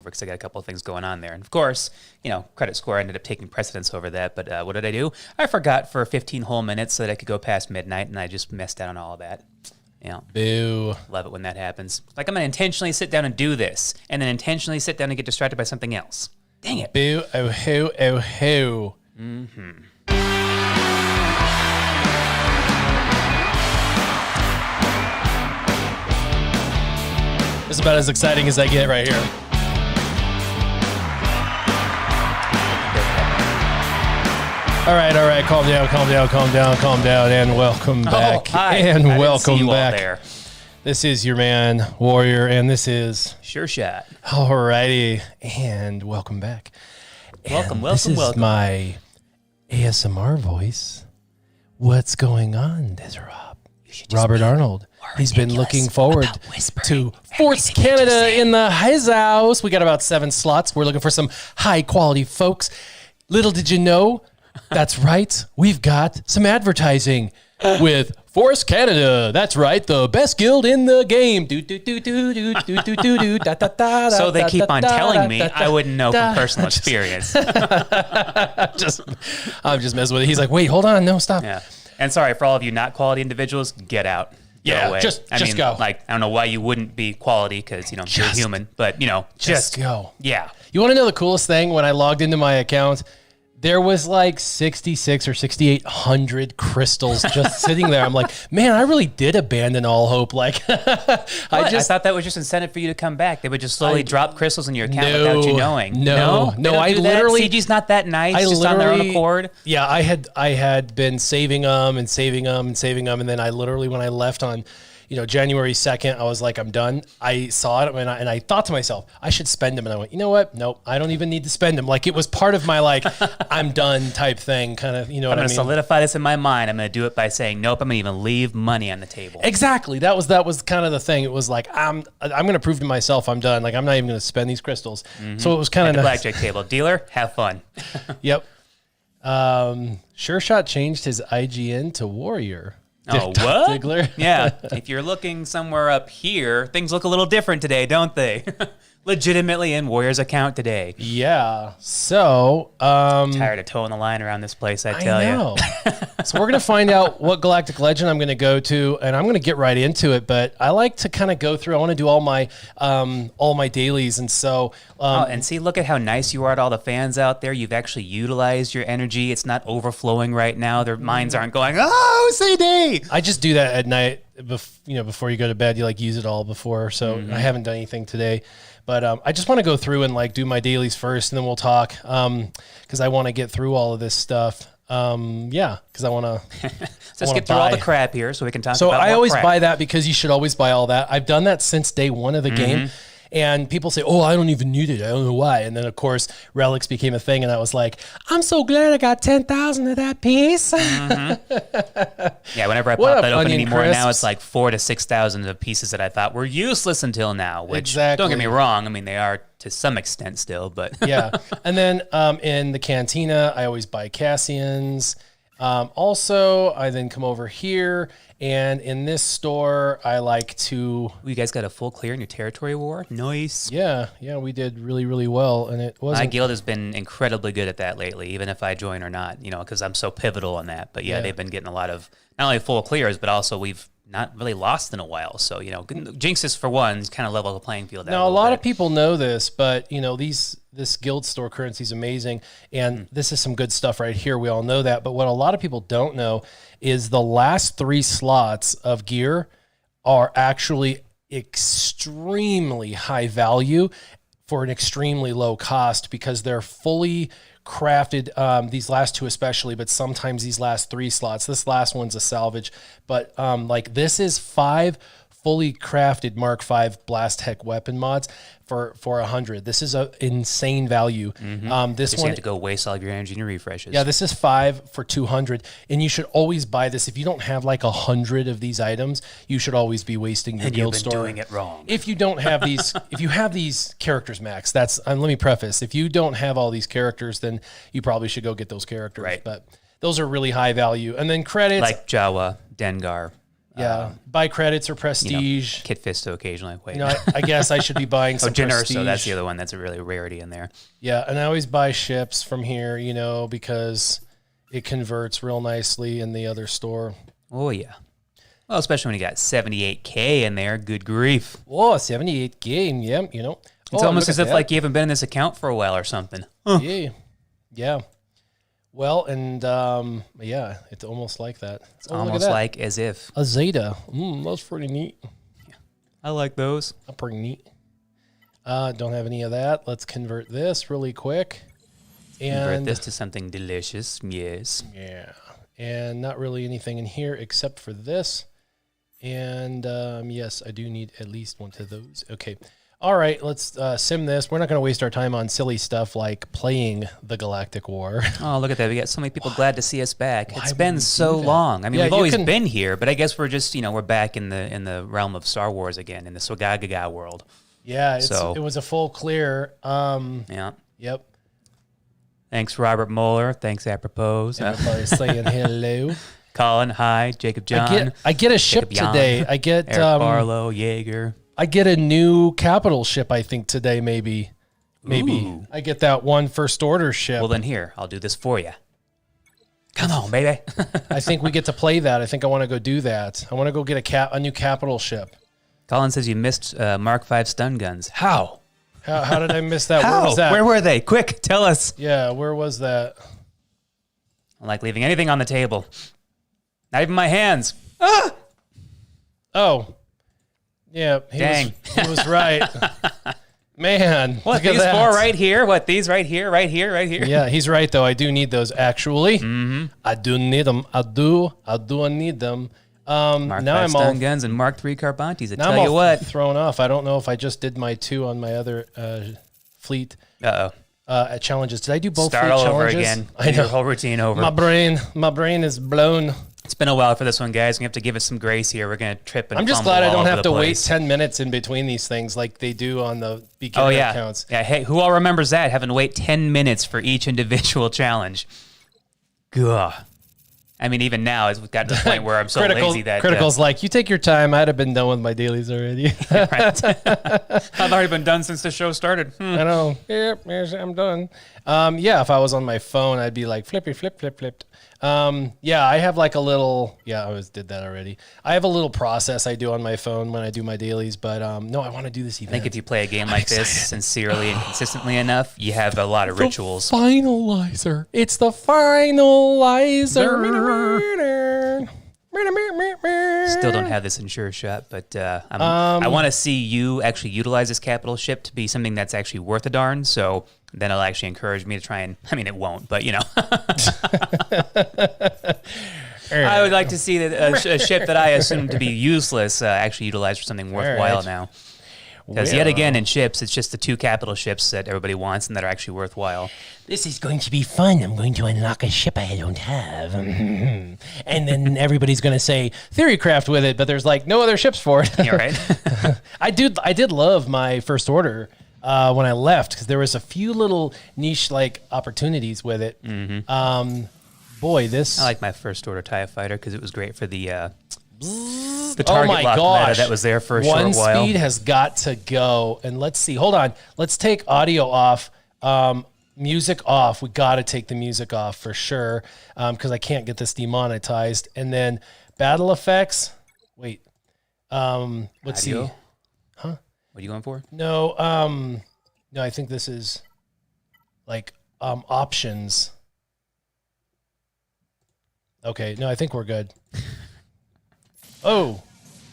because I got a couple of things going on there. And of course, credit score ended up taking precedence over that. But what did I do? I forgot for 15 whole minutes so that I could go past midnight, and I just missed out on all of that. Yeah. Boo. Love it when that happens. Like, I'm going to intentionally sit down and do this, and then intentionally sit down and get distracted by something else. Dang it. Boo. Oh, hoo. Oh, hoo. Mm-hmm. This is about as exciting as I get right here. All right. Calm down, and welcome back. Hi. And I welcome didn't see you all back. there. This is your man, Warrior, and this is SureShot. All righty, and welcome back. Welcome. This is my ASMR voice. What's going on, Desirab? Robert Arnold. He's been looking forward to Force Canada in the house. We got about 7 slots. We're looking for some high quality folks. Little did you know, that's right, we've got some advertising with Force Canada. That's right, the best guild in the game. So they keep on telling me. I wouldn't know from personal experience. I'm just messing with it. He's like, wait, hold on, no, stop. Yeah. And sorry for all of you not quality individuals. Get out. Yeah, away. just go. Like, I don't know why you wouldn't be quality because you're human, but just go. Yeah. You want to know the coolest thing? When I logged into my account, there was like 66 or 6,800 crystals just sitting there. I'm like, man, I really did abandon all hope. Like, I thought that was just incentive for you to come back. They would just slowly drop crystals in your account without you knowing. No. I literally, CG's not that nice. Just on their own accord. Yeah, I had been saving them, and then I literally, when I left on, January 2nd, I was like, I'm done. I saw it and I thought to myself, I should spend them. And I went, you know what? Nope, I don't even need to spend them. Like, it was part of my I'm done type thing, kind of, what I mean? I'm going to solidify this in my mind. I'm going to do it by saying, nope, I'm going to even leave money on the table. Exactly. That was kind of the thing. It was like, I'm going to prove to myself I'm done. Like, I'm not even going to spend these crystals. Mm-hmm. So it was kind of nice. Blackjack table. Dealer, have fun. Yep. SureShot changed his IGN to Warrior. Oh, what? Diggler. Yeah. If you're looking somewhere up here, things look a little different today, don't they? Legitimately in Warrior's account today. Yeah. So, tired of towing the line around this place, I tell you. So we're going to find out what Galactic Legend I'm going to go to, and I'm going to get right into it, but I like to kind of go through. I want to do all my dailies, and so and see, look at how nice you are to all the fans out there. You've actually utilized your energy. It's not overflowing right now. Their minds aren't going, "Oh, CD." I just do that at night, before you go to bed. You use it all before, so I haven't done anything today. But I just want to go through and do my dailies first, and then we'll talk, because I want to get through all of this stuff. Because I want to. So let's get through all the crap here, so we can talk. So about I always crap. buy that, because you should always buy all that. I've done that since day one of the game. And people say, oh, I don't even need it. I don't know why. And then, of course, relics became a thing. And I was like, I'm so glad I got 10,000 of that piece. Yeah, whenever I pop that open anymore now, it's like 4,000 to 6,000 of pieces that I thought were useless until now. Which, don't get me wrong, I mean, they are to some extent still. But yeah. And then in the cantina, I always buy Cassians. Also, I then come over here, and in this store, I like to... You guys got a full clear in your territory war? Nice. Yeah, we did really, really well, and it wasn't... My guild has been incredibly good at that lately, even if I join or not, because I'm so pivotal on that. But yeah, they've been getting a lot of, not only full clears, but also we've not really lost in a while. So, Jinxes, for one, kind of level the playing field out. Now, a lot of people know this, but, this guild store currency is amazing, and this is some good stuff right here. We all know that, but what a lot of people don't know is the last 3 slots of gear are actually extremely high value for an extremely low cost, because they're fully crafted, these last 2 especially, but sometimes these last 3 slots. This last one's a salvage, but this is 5 fully crafted Mark V Blast Heck weapon mods for 100. This is an insane value. This one, you have to go waste all of your energy and your refreshes. Yeah, this is 5 for 200, and you should always buy this. If you don't have 100 of these items, you should always be wasting your guild store. Doing it wrong. If you don't have these, if you have these characters max, that's let me preface. If you don't have all these characters, then you probably should go get those characters. Right. But those are really high value. And then credits like Jawa, Dengar. Yeah, buy credits or prestige. Kit Fisto occasionally. Wait. I guess I should be buying some prestige. So that's the other one. That's a really rarity in there. Yeah, and I always buy ships from here, because it converts real nicely in the other store. Oh, yeah. Well, especially when you got 78K in there. Good grief. Whoa, 78K, yeah, It's almost as if like you haven't been in this account for a while or something. Huh. Yeah. Well, and yeah, it's almost like that. It's almost like as if. A Zeta. That's pretty neat. Yeah. I like those. That's pretty neat. Don't have any of that. Let's convert this really quick. Convert this to something delicious. Yes. Yeah. And not really anything in here except for this. And yes, I do need at least one of those. Okay. All right, let's sim this. We're not going to waste our time on silly stuff like playing the Galactic War. Oh, look at that. We got so many people glad to see us back. It's been so long. I mean, we've always been here, but I guess we're just, we're back in the realm of Star Wars again, in the Swagagaga world. Yeah, it was a full clear. Yeah. Yep. Thanks, Robert Moeller. Thanks, Apropos. Everybody's saying hello. Colin, hi. Jacob John. I get a ship today. I get Eric Barlow, Jaeger. I get a new capital ship, I think, today, maybe. Ooh. I get that one first order ship. Well, then here, I'll do this for you. Come on, baby. I think we get to play that. I think I want to go do that. I want to go get a new capital ship. Colin says you missed Mark V stun guns. How? How did I miss that? How? Where was that? Where were they? Quick, tell us. Yeah, where was that? I don't like leaving anything on the table. Not even my hands. Ah! Oh. Yeah, he was right. Man, what, these four right here? What, these right here, right here, right here? Yeah, he's right, though. I do need those, actually. Mm-hmm. I do need them. I do need them. Mark now V stun guns and Mark III Carbantes. I tell you what. Thrown off. I don't know if I just did my 2 on my other fleet. At challenges. Did I do both Start fleet all challenges? over again. I know. Your whole routine over. My brain is blown. It's been a while for this one, guys. We have to give us some grace here. We're going to trip and I'm just glad I don't have to wait 10 minutes in between these things like they do on the beginner accounts. Yeah, hey, who all remembers that? Having to wait 10 minutes for each individual challenge. Gah. I mean, even now, it's gotten to the point where I'm so lazy that... Critical's like, you take your time. I'd have been done with my dailies already. Right. I've already been done since the show started. I know. Yep, I'm done. Yeah, if I was on my phone, I'd be like, flipped. Yeah, I have like a little... Yeah, I did that already. I have a little process I do on my phone when I do my dailies, but no, I want to do this event. I think if you play a game like this sincerely and consistently enough, you have a lot of rituals. Finalizer. It's the finalizer. Still don't have this in SureShot, but I want to see you actually utilize this capital ship to be something that's actually worth a darn. So then it'll actually encourage me to try and, I mean, it won't, but I would like to see that a ship that I assume to be useless actually utilized for something worthwhile now. Because yet again, in ships, it's just the 2 capital ships that everybody wants and that are actually worthwhile. This is going to be fun. I'm going to unlock a ship I don't have. And then everybody's going to say Theorycraft with it, but there's like no other ships for it. Yeah, right? I did love my first order when I left because there was a few little niche like opportunities with it. Mm-hmm. Boy, this... I like my first order TIE fighter because it was great for the target lock meta that was there for a short while. One speed has got to go. And let's see. Hold on. Let's take audio off. Music off. We got to take the music off for sure because I can't get this demonetized. And then battle effects. Wait. Let's see. Huh? What are you going for? No. No, I think this is like options. Okay. No, I think we're good. Oh,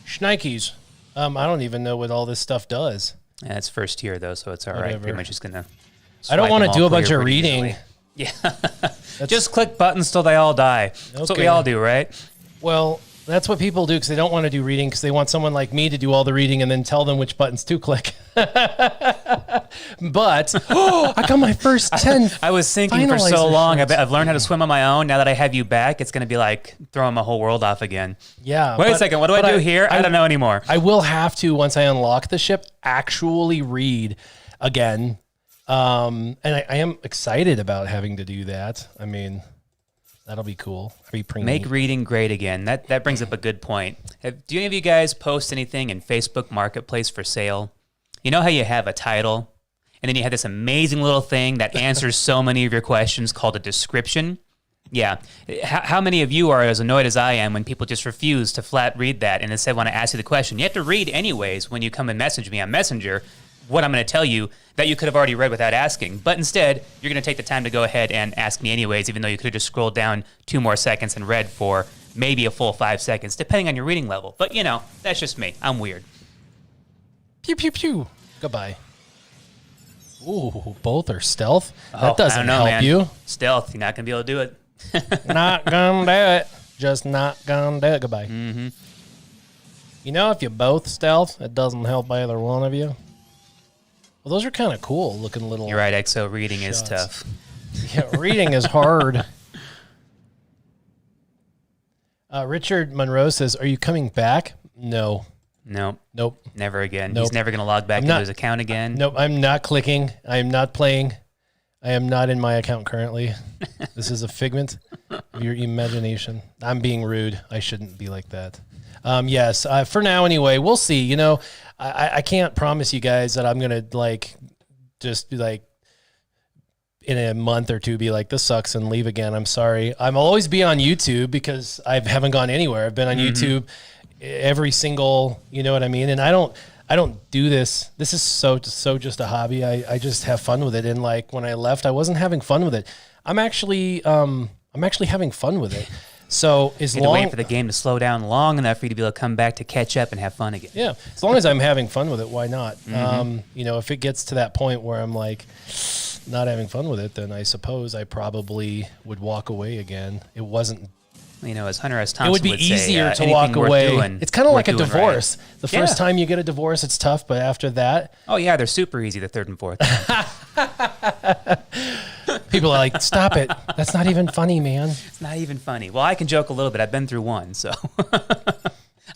shnikes. I don't even know what all this stuff does. Yeah, it's first tier, though, so it's all right. Pretty much just going to... I don't want to do a bunch of reading. Yeah. Just click buttons till they all die. That's what we all do, right? Well, that's what people do because they don't want to do reading because they want someone like me to do all the reading and then tell them which buttons to click. But I got my first 10. I was sinking for so long. I've learned how to swim on my own. Now that I have you back, it's going to be like throwing my whole world off again. Yeah. Wait a second. What do I do here? I don't know anymore. I will have to, once I unlock the ship, actually read again. And I am excited about having to do that. I mean, That'll be cool. That'll be pretty Make neat. reading great again. That brings up a good point. Do any of you guys post anything in Facebook Marketplace for sale? You know how you have a title, and then you have this amazing little thing that answers so many of your questions called a description? Yeah. How many of you are as annoyed as I am when people just refuse to flat read that and instead want to ask you the question? You have to read anyways when you come and message me on Messenger what I'm going to tell you that you could have already read without asking. But instead, you're going to take the time to go ahead and ask me anyways, even though you could have just scrolled down 2 more seconds and read for maybe a full 5 seconds, depending on your reading level. But, you know, that's just me. I'm weird. Pew, pew, pew. Goodbye. Ooh, both are stealth? That doesn't help you. Stealth, you're not going to be able to do it. Not gonna do it. Just not gonna do it. Goodbye. Mm-hmm. You know, if you both stealth, it doesn't help either one of you. Well, those are kind of cool looking little. You're right, Exo. Reading shots. is tough. Yeah, reading is hard. Richard Monroe says, "Are you coming back?" No. Nope. Never again. Nope. He's never going to log back into his account again. Nope. I'm not clicking. I am not playing. I am not in my account currently. This is a figment of your imagination. I'm being rude. I shouldn't be like that. Yes, for now anyway. We'll see. You know, I can't promise you guys that I'm gonna just be like in a month or two be like, this sucks and leave again. I'm sorry. I'm always be on YouTube because I haven't gone anywhere. I've been on YouTube every single. You know what I mean? And I don't do this. This is so just a hobby. I just have fun with it. And like when I left, I wasn't having fun with it. I'm actually having fun with it. So as long wait for the game to slow down long enough for you to be able to come back to catch up and have fun again. Yeah, as long as I'm having fun with it, why not? You know, if it gets to that point where I'm like not having fun with it, then I suppose I probably would walk away again. It wasn't. You know, as Hunter S. Thompson It would be easier to walk away. It's kind of like a divorce. Right. The first time you get a divorce, it's tough, but after that... Oh, yeah, they're super easy, the third and fourth. People are like, stop it. That's not even funny, man. It's not even funny. Well, I can joke a little bit. I've been through one, so...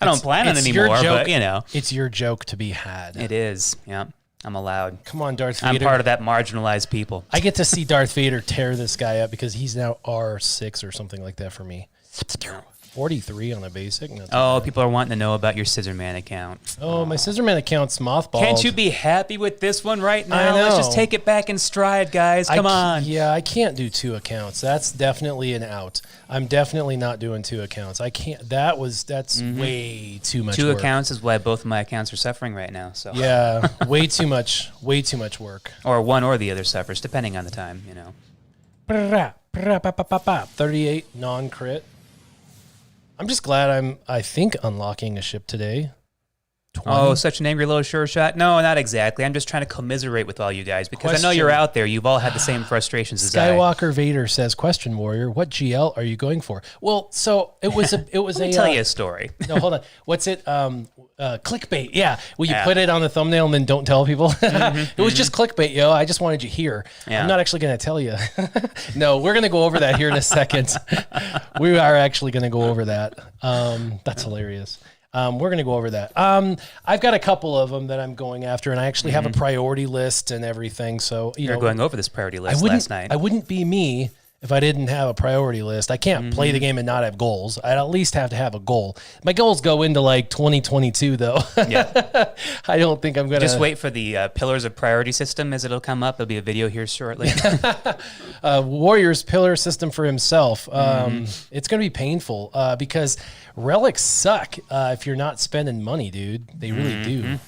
I don't plan on it anymore, but, you know. It's your joke to be had. It is, yeah. I'm allowed. Come on, Darth Vader. I'm part of that marginalized people. I get to see Darth Vader tear this guy up because he's now R6 or something like that for me. 43 on a basic. People are wanting to know about your Scissorman account. Oh, my Scissorman account's mothballed. Can't you be happy with this one right now? I know. Let's just take it back in stride, guys. Come on. Yeah, I can't do 2 accounts. That's definitely an out. I'm definitely not doing 2 accounts. I can't. That's way too much. 2 work. accounts is why both of my accounts are suffering right now. So yeah, way too much. Way too much work. Or one or the other suffers, depending on the time. You know. 38 non-crit. I'm just glad I think unlocking a ship today. 20. Oh, such an angry little SureShot. No, not exactly. I'm just trying to commiserate with all you guys because I know you're out there. You've all had the same frustrations as I. Skywalker Vader says, "Question Warrior, what GL are you going for?" Well, so it was a Let me tell you a story. No, hold on. What's it? Clickbait. Yeah. Well, you put it on the thumbnail and then don't tell people. It was just clickbait, yo. I just wanted you here. Yeah. I'm not actually going to tell you. No, we're going to go over that here in a second. We are actually going to go over that. That's hilarious. We're going to go over that. I've got a couple of them that I'm going after, and I actually have a priority list and everything. So you're going over this priority list last night. I wouldn't be me if I didn't have a priority list. I can't play the game and not have goals. I'd at least have to have a goal. My goals go into like 2022, though. Yeah. I don't think I'm going to... Just wait for the Pillars of Priority system as it'll come up. There'll be a video here shortly. Warrior's pillar system for himself. It's going to be painful because relics suck if you're not spending money, dude. They really do.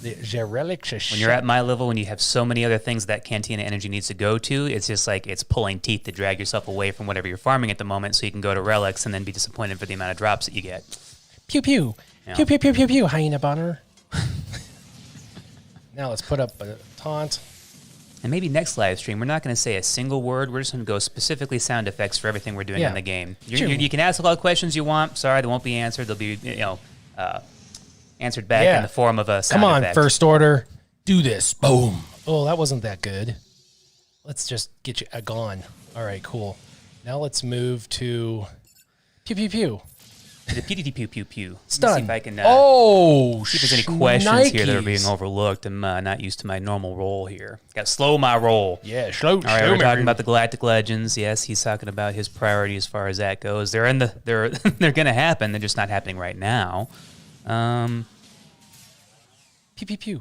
The relics are when you're at my level, when you have so many other things that Cantina Energy needs to go to, it's just like it's pulling teeth to drag yourself away from whatever you're farming at the moment so you can go to relics and then be disappointed for the amount of drops that you get. Pew pew. Yeah. Pew pew pew pew pew. Hyena Bonner. Now let's put up a taunt. And maybe next live stream, we're not going to say a single word. We're just going to go specifically sound effects for everything we're doing in the game. You can ask all the questions you want. Sorry, they won't be answered. They'll be answered back in the form of a sound effect. Come on, effect. First Order. Do this. Boom. Oh, that wasn't that good. Let's just get you gone. All right, cool. Now let's move to pew pew pew. The pew pew pew. Stun. See if I can. See if there's any questions here that are being overlooked. I'm not used to my normal roll here. Got to slow my roll. Yeah, slow. All right, we're talking about the Galactic Legends. Yes, he's talking about his priority as far as that goes. They're they're going to happen. They're just not happening right now. Pew pew pew.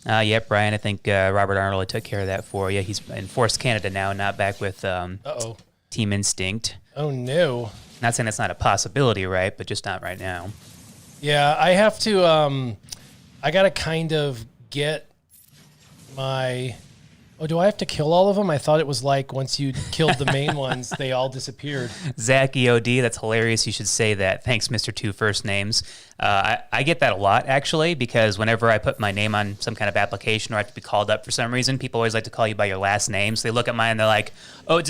Yep, Brian. I think Robert Arnold took care of that for you. He's in Force Canada now, not back with Team Instinct. Oh no. Not saying that's not a possibility, right? But just not right now. Yeah, I have to. I gotta kind of get my. Oh, do I have to kill all of them? I thought it was like once you killed the main ones, they all disappeared. Zach EOD, that's hilarious. You should say that. Thanks, Mr. Two First Names. I get that a lot, actually, because whenever I put my name on some kind of application or I have to be called up for some reason, people always like to call you by your last name. So they look at mine and they're like, oh,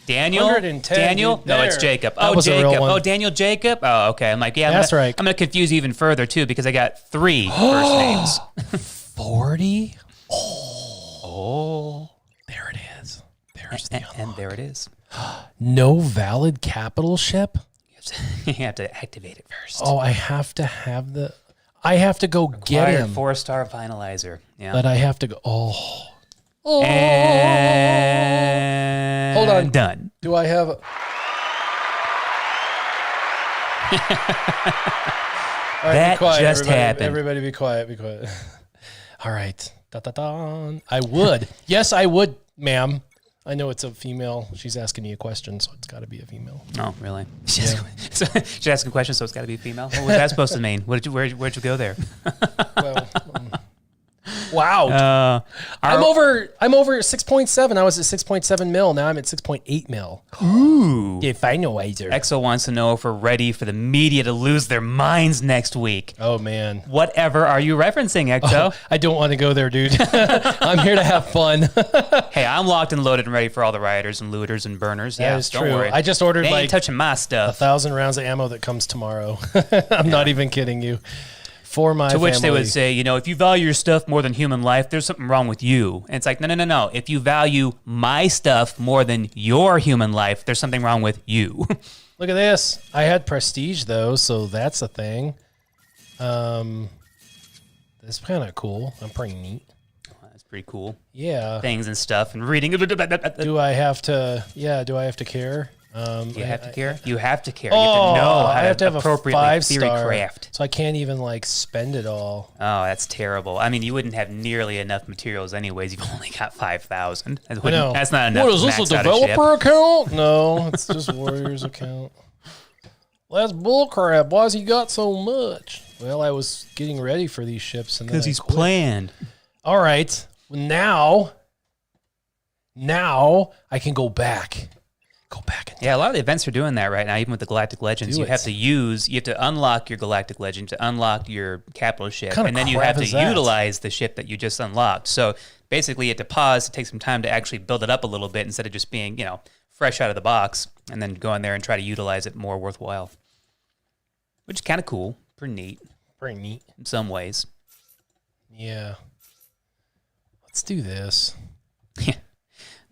Daniel? 110, Daniel? dude, No, it's Jacob. Oh, Jacob. Oh, Daniel Jacob? Oh, okay. I'm like, yeah, that's right. I'm going to confuse you even further, too, because I got 3 first names. 40? Oh. There it is. There's the unlock. And there it is. No valid capital ship? You have to activate it first. Oh, I have to have the... I have to go get him. 4-star finalizer. Yeah. But I have to go... Oh. And hold on. Done. Do I have... All right, that be quiet, just everybody. happened. Everybody be quiet. Be quiet. All right. Da-da-da. I would. Yes, I would, ma'am. I know it's a female. She's asking me a question, so it's got to be a female. Oh, really? Yeah. She's asking a question, so it's got to be a female? What was that supposed to mean? Where'd you go there? Well, wow. I'm over 6.7. I was at 6.7 mil. Now I'm at 6.8 mil. Ooh. Yeah, finalizer. Exo wants to know if we're ready for the media to lose their minds next week. Oh, man. Whatever are you referencing, Exo? Oh, I don't want to go there, dude. I'm here to have fun. Hey, I'm locked and loaded and ready for all the rioters and looters and burners. That is don't true. worry. I just ordered they ain't like touching my stuff. 1,000 rounds of ammo that comes tomorrow. I'm not even kidding you. For my To which family. they would say, if you value your stuff more than human life, there's something wrong with you. And it's like, no. If you value my stuff more than your human life, there's something wrong with you. Look at this. I had prestige though, so that's a thing. That's kind of cool. I'm pretty neat. That's pretty cool. Yeah. Things and stuff and reading. Do I have to? Yeah. Do I have to care? You have to care. You have to care. Oh, you have to know how I have to have appropriately a 5-star, theory craft. so I can't even like spend it all. Oh, that's terrible. I mean, you wouldn't have nearly enough materials anyways. You've only got 5,000. That's not enough. What is this, a developer account? No, it's just Warriors account. Well, that's bullcrap. Why's he got so much? Well, I was getting ready for these ships, and because he's planned. All right, now I can go back. Yeah, a lot of the events are doing that right now, even with the Galactic Legends. You have to unlock your Galactic Legend to unlock your capital ship, and then you have to utilize the ship that you just unlocked. So basically you have to pause to take some time to actually build it up a little bit instead of just being, fresh out of the box, and then go in there and try to utilize it more worthwhile. Which is kind of cool. Pretty neat. In some ways. Yeah. Let's do this.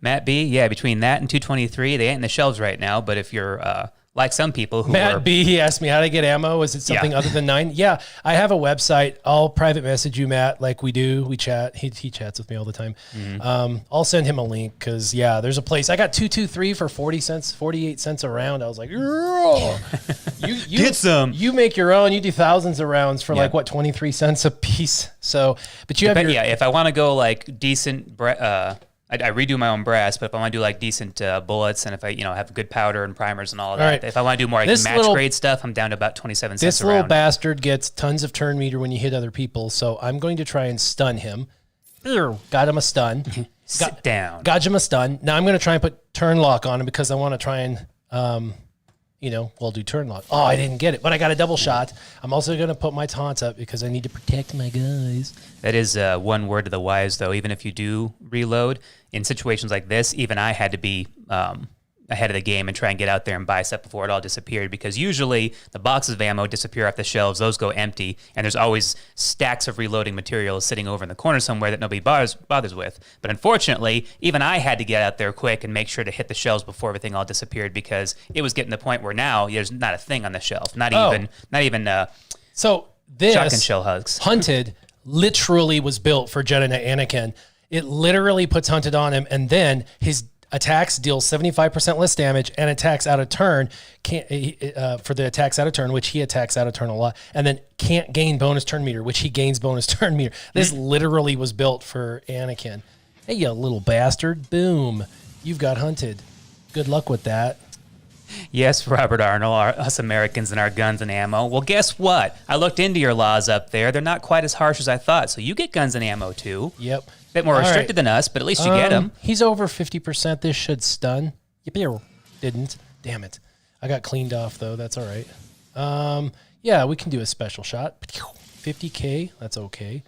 Matt B, between that and 223, they ain't in the shelves right now, but if you're like some people who Matt B, he asked me how to get ammo. Is it something other than 9? Yeah, I have a website. I'll private message you, Matt, like we do. We chat. He chats with me all the time. Mm-hmm. I'll send him a link because, there's a place. I got 223 for 48 cents a round. I was like, you get some. You make your own. You do thousands of rounds for 23 cents a piece. So, but you have if I want to go like decent... I redo my own brass, but if I want to do like decent bullets and if I have good powder and primers and all of that, right. If I want to do more like match grade stuff, I'm down to about 27 cents a round. This little bastard gets tons of turn meter when you hit other people, so I'm going to try and stun him. Got him a stun. Sit down. Got him a stun. Now I'm going to try and put turn lock on him because I want to try and do turn lock. Oh, I didn't get it, but I got a double shot. I'm also going to put my taunts up because I need to protect my guys. That is one word to the wise, though. Even if you do reload, in situations like this, even I had to be... I ahead of the game and try and get out there and buy stuff before it all disappeared, because usually the boxes of ammo disappear off the shelves, those go empty, and there's always stacks of reloading materials sitting over in the corner somewhere that nobody bothers with. But unfortunately, even I had to get out there quick and make sure to hit the shelves before everything all disappeared, because it was getting to the point where now there's not a thing on the shelf, not even so this shotgun shell hugs. Hunted literally was built for Jedi Knight Anakin. It literally puts Hunted on him, and then his attacks deal 75% less damage, and attacks out of turn for the attacks out of turn, which he attacks out of turn a lot, and then can't gain bonus turn meter, which he gains bonus turn meter. This literally was built for Anakin. Hey, you little bastard. Boom. You've got Hunted. Good luck with that. Yes, Robert Arnold, us Americans and our guns and ammo. Well, guess what? I looked into your laws up there. They're not quite as harsh as I thought, so you get guns and ammo too. Yep. Bit more restricted than us, but at least you get them. He's over 50%. This should stun. Yep, didn't. Damn it. I got cleaned off, though. That's all right. Yeah, we can do a special shot. 50K. That's okay.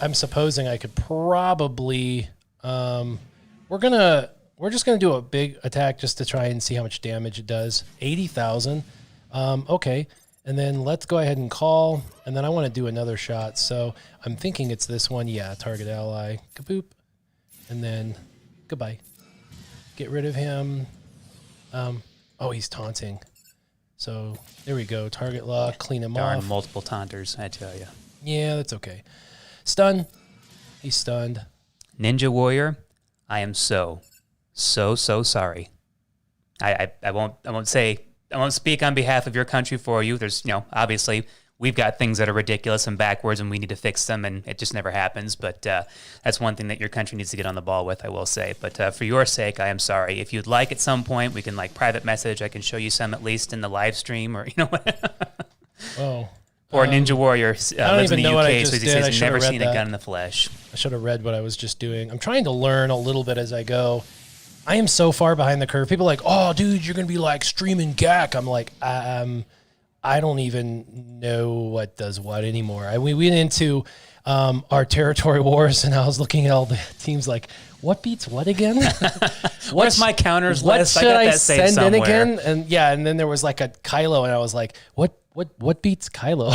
I'm supposing I could probably... we're just gonna do a big attack just to try and see how much damage it does. 80,000. Okay, and then let's go ahead and call, and then I want to do another shot. So I'm thinking it's this one. Yeah, target ally. Kaboop, and then goodbye. Get rid of him. Oh, he's taunting. So there we go. Target lock. Clean him off. Multiple taunters, I tell you. Yeah, that's okay. Stun. He's stunned. Ninja Warrior, I am so sorry. I won't speak on behalf of your country for you. There's, obviously we've got things that are ridiculous and backwards and we need to fix them, and it just never happens. But that's one thing that your country needs to get on the ball with, I will say. But for your sake, I am sorry. If you'd like at some point, we can private message. I can show you some at least in the live stream, or Oh. Or Ninja Warrior lives in the UK, so he says he's never seen a gun in the flesh. I should have read what I was just doing. I'm trying to learn a little bit as I go. I am so far behind the curve. People are like, oh, dude, you're going to be streaming GAC. I'm like, I don't even know what does what anymore. We went into our territory wars, and I was looking at all the teams what beats what again? What's my counters list? What should I send in again? And then there was a Kylo, and I was like, what beats Kylo?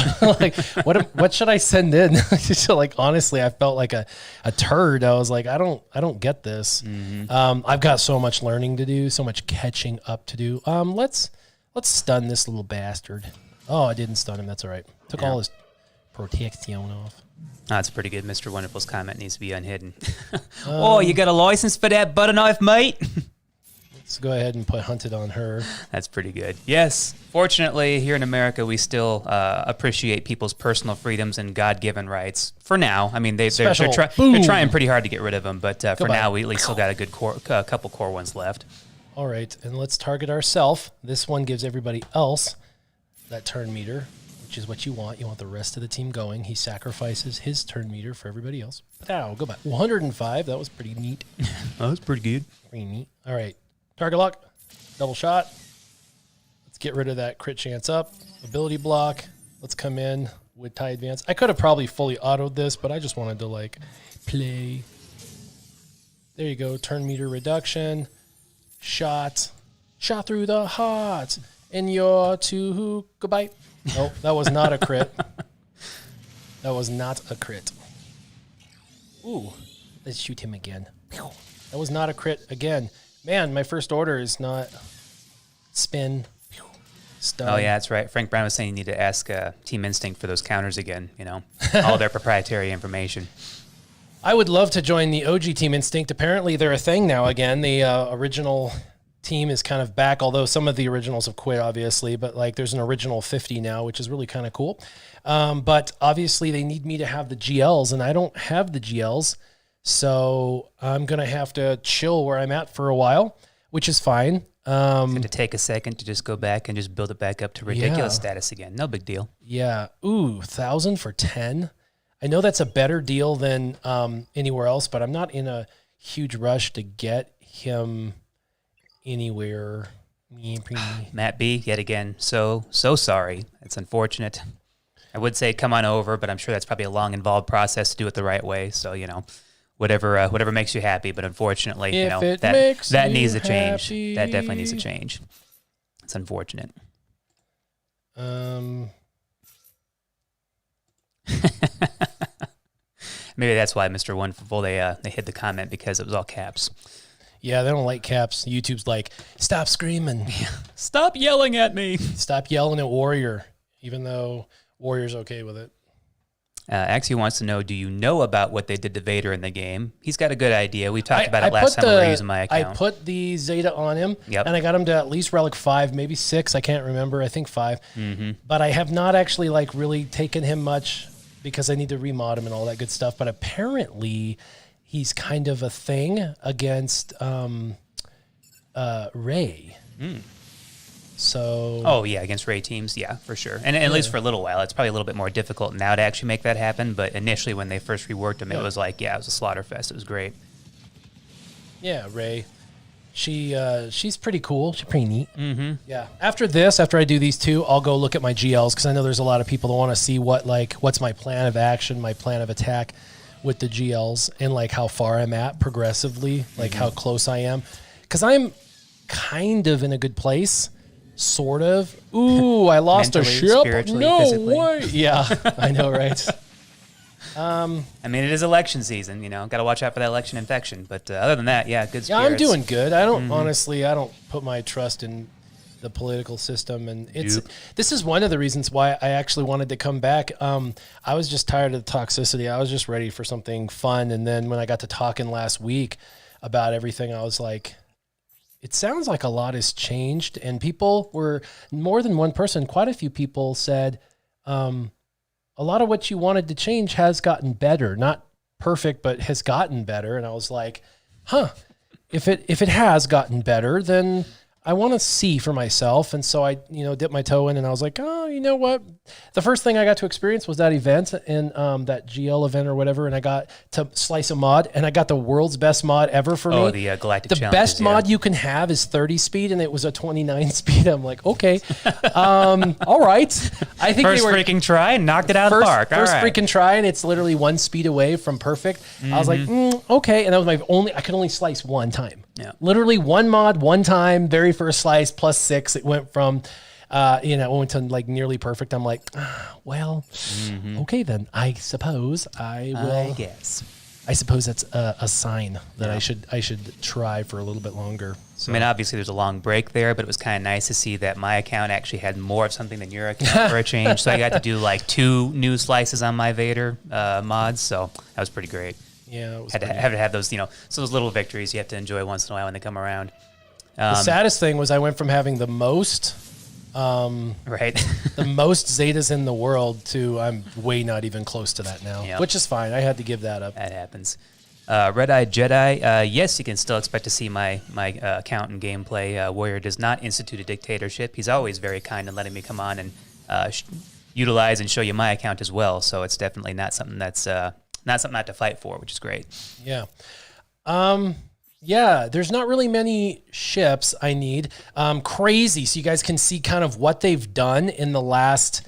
What should I send in? So honestly, I felt like a turd. I was like, I don't get this. Mm-hmm. I've got so much learning to do, so much catching up to do. Let's stun this little bastard. Oh, I didn't stun him. That's all right. Took all his protection off. That's pretty good. Mr. Wonderful's comment needs to be unhidden. Oh, you got a license for that butter knife, mate? Let's go ahead and put Hunted on her. That's pretty good. Yes. Fortunately, here in America, we still appreciate people's personal freedoms and God-given rights. For now. I mean, they're trying pretty hard to get rid of them, but for now, we at least still got a good couple core ones left. All right, and let's target ourselves. This one gives everybody else that turn meter, which is what you want. You want the rest of the team going. He sacrifices his turn meter for everybody else. Ow, go back. 105. That was pretty neat. That was pretty good. Pretty neat. All right. Target lock. Double shot. Let's get rid of that crit chance up. Ability block. Let's come in with tie advance. I could have probably fully autoed this, but I just wanted to play. There you go. Turn meter reduction. Shot through the heart. And you're to goodbye. Nope, that was not a crit. That was not a crit. Ooh, let's shoot him again. That was not a crit again. Man, my first order is not spin. Stun. Oh, yeah, that's right. Frank Brown was saying you need to ask Team Instinct for those counters again, all their proprietary information. I would love to join the OG Team Instinct. Apparently, they're a thing now again. The original team is kind of back, although some of the originals have quit, obviously. But there's an original 50 now, which is really kind of cool. But obviously, they need me to have the GLs, and I don't have the GLs. So I'm going to have to chill where I'm at for a while, which is fine. It's going to take a second to just go back and just build it back up to ridiculous status again. No big deal. Yeah. Ooh, 1,000 for 10. I know that's a better deal than anywhere else, but I'm not in a huge rush to get him anywhere. Matt B, yet again, so sorry. It's unfortunate. I would say come on over, but I'm sure that's probably a long, involved process to do it the right way. So, whatever makes you happy. But unfortunately, that needs to change. That definitely needs to change. It's unfortunate. Maybe that's why Mr. Wonderful, they hid the comment because it was all caps. Yeah, they don't like caps. YouTube's like, stop screaming. Stop yelling at me. Stop yelling at Warrior, even though Warrior's okay with it. Axie wants to know, do you know about what they did to Vader in the game? He's got a good idea. We talked about it last time we were using my account. I put the Zeta on him, and I got him to at least Relic 5, maybe 6. I can't remember. I think 5. Mm-hmm. But I have not actually really taken him much because I need to remod him and all that good stuff. But apparently he's kind of a thing against Rey. Mm. So. Against Rey teams, yeah, for sure. And at least for a little while. It's probably a little bit more difficult now to actually make that happen. But initially when they first reworked him, it was it was a slaughter fest. It was great. Yeah, Rey. She's pretty cool. She's pretty neat. Mm-hmm. Yeah. After I do these two, I'll go look at my GLs because I know there's a lot of people that want to see what's my plan of action, my plan of attack with the GLs, and how far I'm at progressively, how close I am. Because I'm kind of in a good place, sort of. Ooh, I lost a ship. No physically. Way. Yeah, I know, right? I mean, it is election season, Got to watch out for that election infection. But other than that, good spirits. Yeah, I'm doing good. I don't honestly, I don't put my trust in the political system, and this is one of the reasons why I actually wanted to come back. I was just tired of the toxicity. I was just ready for something fun, and then when I got to talking last week about everything, I was like, it sounds like a lot has changed, and people were more than one person. Quite a few people said, a lot of what you wanted to change has gotten better, not perfect, but has gotten better. And I was like, if it has gotten better, then I want to see for myself. And so I, dipped my toe in and I was like, oh, you know what? The first thing I got to experience was that event and that GL event or whatever. And I got to slice a mod and I got the world's best mod ever for me. Oh, the Galactic The best mod you can have is 30 speed and it was a 29 speed. I'm like, okay. All right. I think first freaking try, knocked it out of the park. First freaking try, and it's literally 1 speed away from perfect. Mm-hmm. I was like, okay. And that was I could only slice one time. Yeah. Literally one mod, one time, very first slice, +6. It went from, it went to nearly perfect. I'm like, okay then. I suppose I will. I suppose that's a sign that I should try for a little bit longer. So. I mean, obviously there's a long break there, but it was kind of nice to see that my account actually had more of something than your account for a change. So I got to do 2 new slices on my Vader mods. So that was pretty great. Yeah, it was had to have those, so those little victories you have to enjoy once in a while when they come around. The saddest thing was I went from having the most, the most Zetas in the world to I'm way not even close to that now, which is fine. I had to give that up. That happens. Red-Eyed Jedi, yes, you can still expect to see my account and gameplay. Warrior does not institute a dictatorship. He's always very kind in letting me come on and utilize and show you my account as well. So it's definitely not something that's not something not to fight for, which is great. Yeah. There's not really many ships I need. Crazy. So you guys can see kind of what they've done in the last,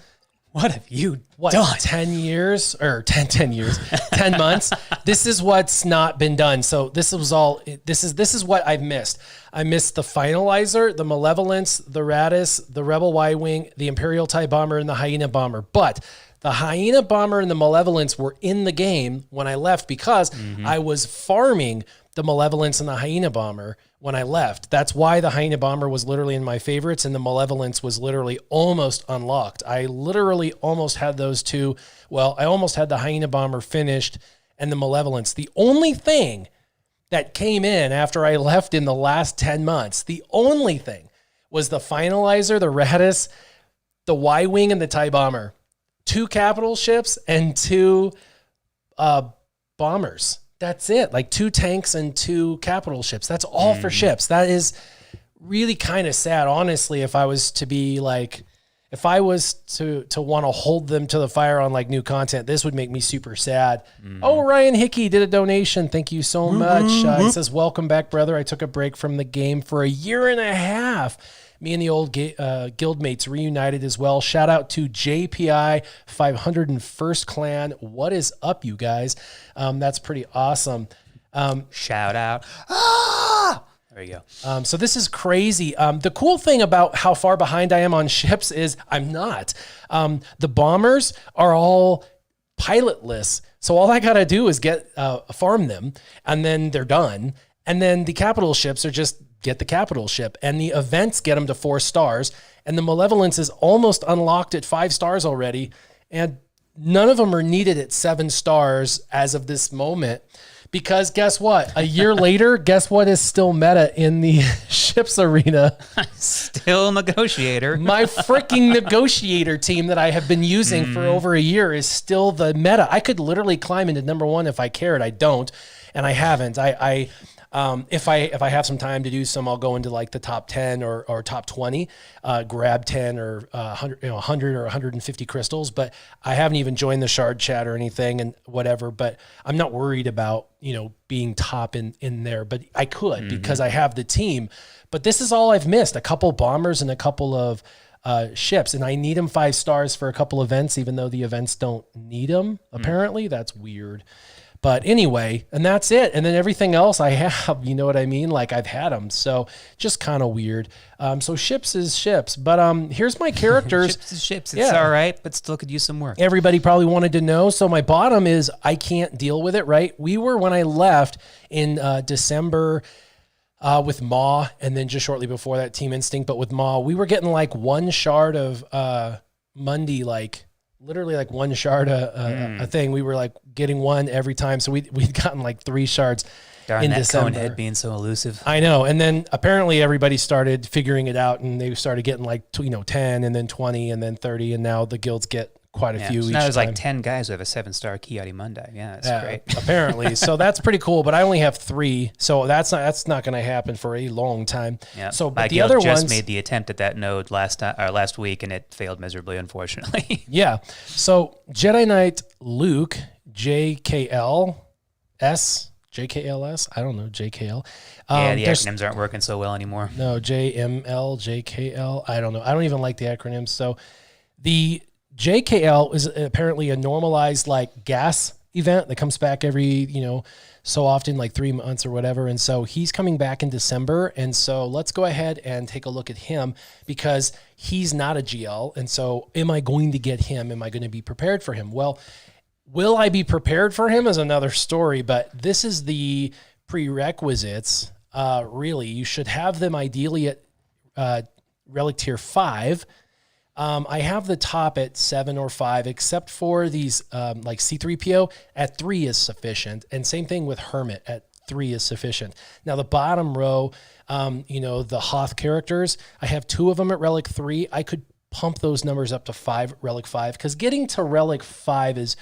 what have you done? 10 years or 10 years, 10 months. This is what's not been done. So this is what I've missed. I missed the Finalizer, the Malevolence, the Radis, the Rebel Y-Wing, the Imperial TIE Bomber, and the Hyena Bomber. But the Hyena Bomber and the Malevolence were in the game when I left because I was farming the Malevolence and the Hyena Bomber when I left. That's why the Hyena Bomber was literally in my favorites and the Malevolence was literally almost unlocked. I literally almost had those two. Well, I almost had the Hyena Bomber finished and the Malevolence. The only thing that came in after I left in the last 10 months, the only thing was the Finalizer, the Radis, the Y-Wing, and the TIE Bomber. 2 capital ships and 2 bombers. That's it. 2 tanks and 2 capital ships. That's all for ships. That is really kind of sad. Honestly, if I was to be if I was to want to hold them to the fire on new content, this would make me super sad. Oh, Ryan Hickey did a donation. Thank you so much. He says, welcome back, brother. I took a break from the game for a year and a half. Me and the old guildmates reunited as well. Shout out to JPI 501st Clan. What is up, you guys? That's pretty awesome. Shout out. Ah! There you go. So this is crazy. The cool thing about how far behind I am on ships is I'm not. The bombers are all pilotless. So all I got to do is get farm them, and then they're done. And then the capital ships are just get the capital ship. And the events get them to 4 stars. And the Malevolence is almost unlocked at 5 stars already. And none of them are needed at 7 stars as of this moment. Because guess what? A year later, guess what is still meta in the ships arena? Still negotiator. My freaking negotiator team that I have been using for over a year is still the meta. I could literally climb into number 1 if I cared. I don't, and I haven't. If I have some time to do some, I'll go into like the top 10 or top 20, grab 10 or 100 or 150 crystals. But I haven't even joined the shard chat or anything and whatever. But I'm not worried about being top in there. But I could because I have the team. But this is all I've missed: a couple bombers and a couple of ships, and I need them 5 stars for a couple events, even though the events don't need them. Apparently, that's weird. But anyway, and that's it. And then everything else I have, you know what I mean? Like I've had them. So just kind of weird. So ships is ships. But here's my characters. Ships is ships. It's all right, but still could use some work. Everybody probably wanted to know. So my bottom is I can't deal with it, right? We were, when I left in December with Maw, and then just shortly before that Team Instinct, but with Maw, we were getting like 1 shard of Monday, like literally like 1 shard a thing. We were like getting 1 every time. So we'd gotten like 3 shards in December. Conehead being so elusive. I know. And then apparently everybody started figuring it out, and they started getting like 10 and then 20 and then 30. And now the guilds get quite a few so each now there's time. like 10 guys who have a 7-star key out Monday. Yeah, that's great. Apparently. So that's pretty cool, but I only have 3. So that's not going to happen for a long time. Yeah. So but the other ones made the attempt at that node last week, and it failed miserably, unfortunately. Yeah. So Jedi Knight Luke, JKLS, I don't know, JKL. Yeah, the acronyms aren't working so well anymore. No, JML, JKL. I don't know. I don't even like the acronyms. So the JKL is apparently a normalized like gas event that comes back every, so often, like 3 months or whatever. And so he's coming back in December. And so let's go ahead and take a look at him, because he's not a GL. And so am I going to get him? Am I going to be prepared for him? Well, will I be prepared for him is another story, but this is the prerequisites. Really, you should have them ideally at Relic Tier 5. I have the top at 7 or 5, except for these like C3PO at 3 is sufficient. And same thing with Hermit at 3 is sufficient. Now the bottom row, the Hoth characters, I have 2 of them at Relic 3. I could pump those numbers up to 5, Relic 5, because getting to Relic 5 is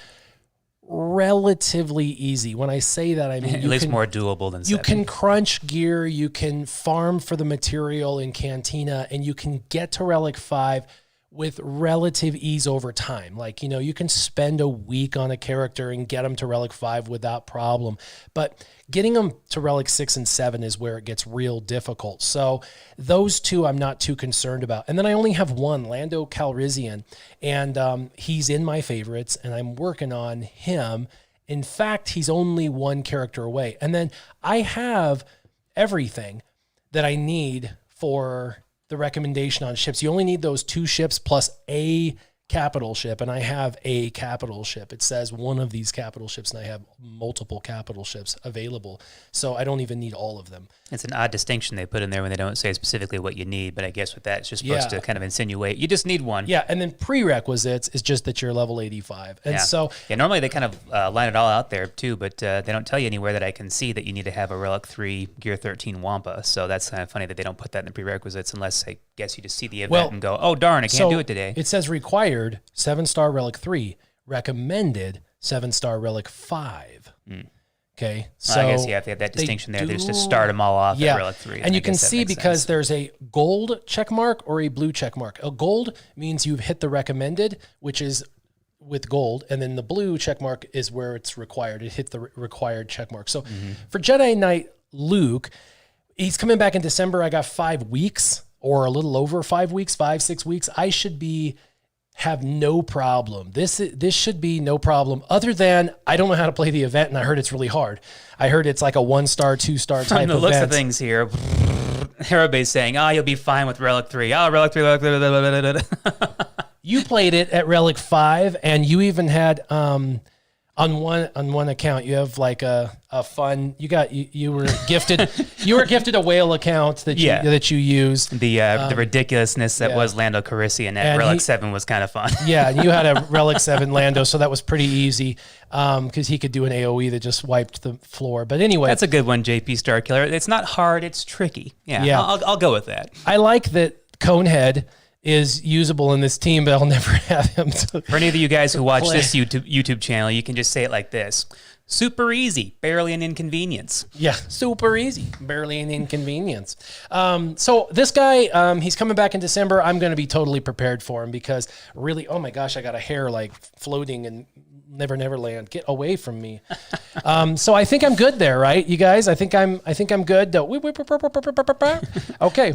relatively easy. When I say that, I mean at least more doable than 7. You can crunch gear, you can farm for the material in Cantina, and you can get to Relic 5 with relative ease over time. Like, you can spend a week on a character and get them to Relic 5 without problem. But getting them to Relic 6 and 7 is where it gets real difficult. So those 2 I'm not too concerned about. And then I only have 1, Lando Calrissian, and he's in my favorites, and I'm working on him. In fact, he's only 1 character away. And then I have everything that I need for the recommendation on ships. You only need those 2 ships plus a capital ship, and I have a capital ship. It says one of these capital ships, and I have multiple capital ships available. So I don't even need all of them. It's an odd distinction they put in there when they don't say specifically what you need, but I guess with that, it's just supposed to kind of insinuate you just need 1. Yeah, and then prerequisites is just that you're level 85. And so... Yeah, normally they kind of line it all out there too, but they don't tell you anywhere that I can see that you need to have a Relic 3 Gear 13 Wampa. So that's kind of funny that they don't put that in the prerequisites, unless I guess you just see the event and go, oh darn, I can't do it today. It says required 7-star Relic 3, recommended 7-star Relic 5. Okay, so I guess you have to have that distinction there. They just to start them all off at Relic 3. And you can see because there's a gold check mark or a blue check mark. A gold means you've hit the recommended, which is with gold, and then the blue check mark is where it's required. It hit the required check mark. So for Jedi Knight Luke, he's coming back in December. I got 5 weeks or a little over 5 weeks, 6 weeks, I should have no problem. This should be no problem, other than I don't know how to play the event, and I heard it's really hard. I heard it's like a 1-star, 2-star type event. From the looks of things here, everybody's saying, "Oh, you'll be fine with Relic 3. Oh, Relic 3, Relic 3." You played it at Relic 5, and you even had on one account, you have like a fun. You were gifted a whale account that you use. The ridiculousness that was Lando Calrissian at Relic 7 was kind of fun. Yeah, and you had a Relic 7 Lando, so that was pretty easy because he could do an AOE that just wiped the floor. But anyway, that's a good one, JP Starkiller. It's not hard; it's tricky. Yeah. I'll go with that. I like that Conehead is usable in this team, but I'll never have him. For any of you guys who watch this YouTube channel, you can just say it like this: super easy, barely an inconvenience. Yeah, super easy, barely an inconvenience. So this guy, he's coming back in December. I'm going to be totally prepared for him because really, oh my gosh, I got a hair like floating in Neverland. Get away from me. So I think I'm good there, right, you guys? I think I'm good. Okay.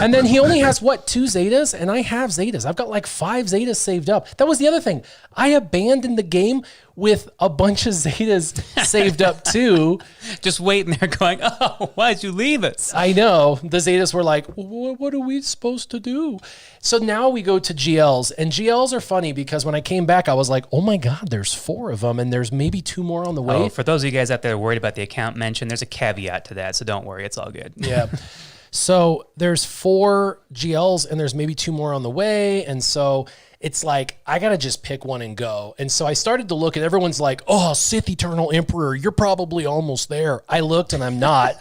And then he only has 2 Zetas, and I have Zetas. I've got like 5 Zetas saved up. That was the other thing. I abandoned the game with a bunch of Zetas saved up too. Just waiting there going, "Oh, why'd you leave us?" I know. The Zetas were like, what are we supposed to do? So now we go to GLs, and GLs are funny because when I came back, I was like, oh my God, there's 4 of them, and there's maybe 2 more on the way. Oh, for those of you guys out there worried about the account mention, there's a caveat to that, so don't worry, it's all good. Yeah. So there's 4 GLs, and there's maybe 2 more on the way, and so it's like, I got to just pick one and go. And so I started to look, and everyone's like, "Oh, Sith Eternal Emperor, you're probably almost there." I looked, and I'm not.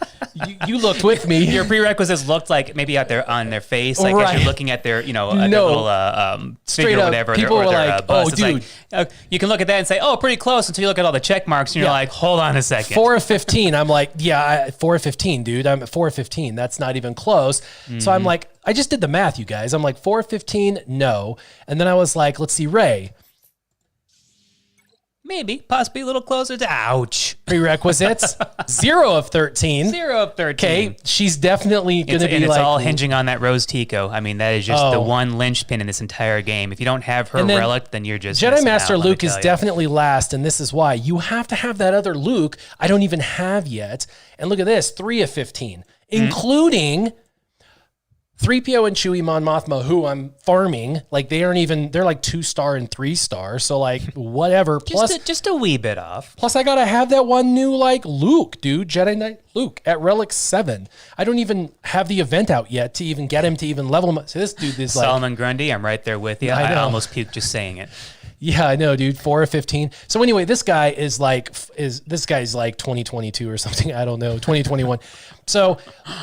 You looked with me. Your prerequisites looked like maybe out there on their face, like as you're looking at their, their little figure or whatever. People were like, "Oh, dude." Like, you can look at that and say, "Oh, pretty close," until you look at all the check marks, and you're like, "Hold on a second." 4 of 15. I'm like, 4 of 15, dude. I'm at 4 of 15. That's not even close. Mm-hmm. So I'm like, I just did the math, you guys. I'm like, 4 of 15, no. And then I was like, let's see, Ray. Maybe, possibly a little closer to ouch. Prerequisites, 0 of 13. 0 of 13. Okay, she's definitely going to be and like... it's all hinging on that Rose Tico. I mean, that is just the one linchpin in this entire game. If you don't have her relic, then you're just Jedi Master Luke is definitely last, and this is why. You have to have that other Luke I don't even have yet. And look at this, 3 of 15, including... 3PO and Chewie Mon Mothma, who I'm farming, like they're like 2-star and 3-star. So like whatever. Plus just a wee bit off. Plus I got to have that one new like Luke, dude, Jedi Knight Luke at Relic 7. I don't even have the event out yet to even get him to even level him up. So this dude is like Solomon Grundy, I'm right there with you. I almost puked just saying it. Yeah, I know, dude. 4 of 15. So anyway, this guy's like 2022 or something. I don't know, 2021. So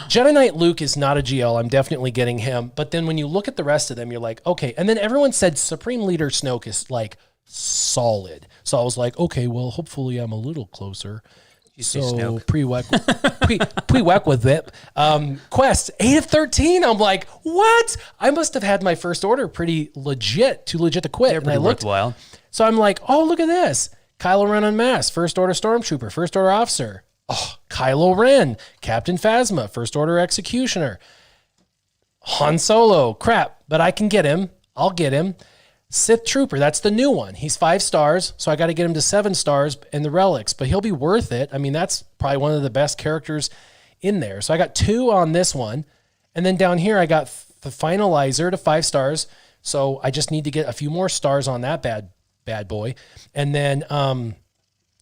Jedi Knight Luke is not a GL. I'm definitely getting him. But then when you look at the rest of them, you're like, okay. And then everyone said Supreme Leader Snoke is like solid. So I was like, okay, well, hopefully I'm a little closer. So pre-whack with it. Quest 8 of 13. I'm like, what? I must have had my first order pretty legit, too legit to quit. They're pretty worthwhile. So I'm like, oh, look at this. Kylo Ren Unmasked, First Order Stormtrooper, First Order Officer. Oh, Kylo Ren, Captain Phasma, First Order Executioner. Han Solo, crap, but I can get him. I'll get him. Sith Trooper, that's the new one. He's 5 stars, so I got to get him to 7 stars in the relics, but he'll be worth it. I mean, that's probably one of the best characters in there. So I got 2 on this one, and then down here I got the Finalizer to 5 stars, so I just need to get a few more stars on that bad boy. And then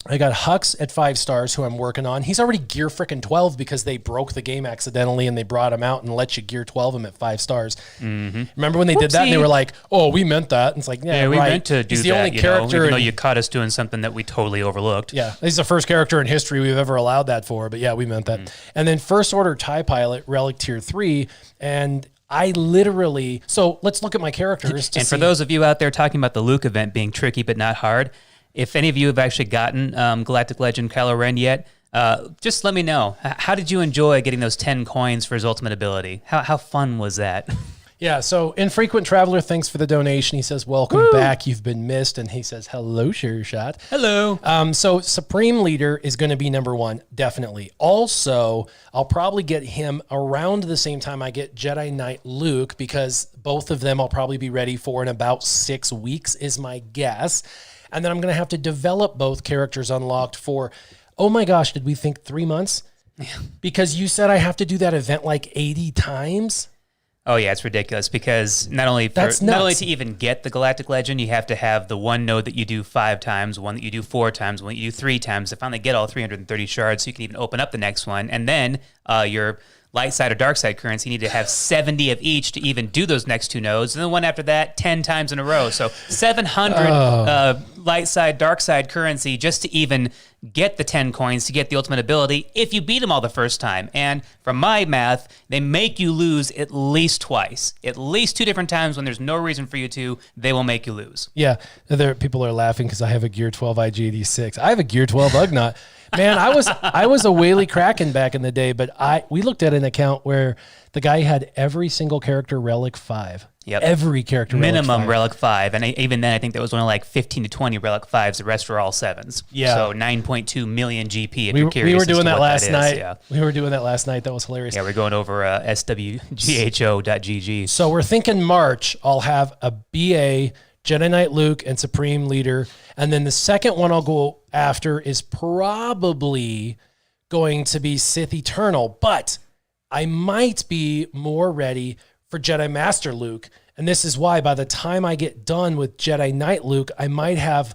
I got Hux at 5 stars, who I'm working on. He's already gear frickin' 12 because they broke the game accidentally and they brought him out and let you gear 12 him at 5 stars. Mm-hmm. Remember when they did that and they were like, "Oh, we meant that." And it's like, yeah, we right. meant to do he's that. The only character, even though you caught us doing something that we totally overlooked. Yeah, he's the first character in history we've ever allowed that for. But yeah, we meant that. And then First Order TIE Pilot, Relic Tier 3, and I literally. So let's look at my characters. And for those of you out there talking about the Luke event being tricky but not hard. If any of you have actually gotten Galactic Legend Kylo Ren yet, just let me know. How did you enjoy getting those 10 coins for his ultimate ability? How fun was that? Yeah, so Infrequent Traveler, thanks for the donation. He says, welcome back. You've been missed. And he says, hello, SureShot. Hello. So Supreme Leader is going to be number one, definitely. Also, I'll probably get him around the same time I get Jedi Knight Luke, because both of them I'll probably be ready for in about 6 weeks is my guess. And then I'm going to have to develop both characters unlocked for, oh my gosh, did we think 3 months? Because you said I have to do that event like 80 times. Oh yeah, it's ridiculous because not only to even get the Galactic Legend, you have to have the one node that you do 5 times, one that you do 4 times, one that you do 3 times to finally get all 330 shards, so you can even open up the next one. And then your light side or dark side currency, you need to have 70 of each to even do those next 2 nodes. And then one after that, 10 times in a row. So 700 light side, dark side currency just to even get the 10 coins to get the ultimate ability if you beat them all the first time. And from my math, they make you lose at least twice. At least 2 different times when there's no reason for you to, they will make you lose. Yeah, people are laughing because I have a Gear 12 IG86. I have a Gear 12 Ugnaught. Man, I was a Whaley Kraken back in the day, but we looked at an account where the guy had every single character Relic 5. Yep. Every character minimum Relic 5. And even then I think there was only like 15 to 20 Relic 5s. The rest were all 7s. Yeah. So 9.2 million GP if we, you're curious. We were doing that last night. Yeah. We were doing that last night. That was hilarious. Yeah, we're going over swgho.gg. So we're thinking March I'll have a BA, Jedi Knight Luke, and Supreme Leader. And then the second one I'll go after is probably going to be Sith Eternal. But I might be more ready for Jedi Master Luke. And this is why by the time I get done with Jedi Knight Luke, I might have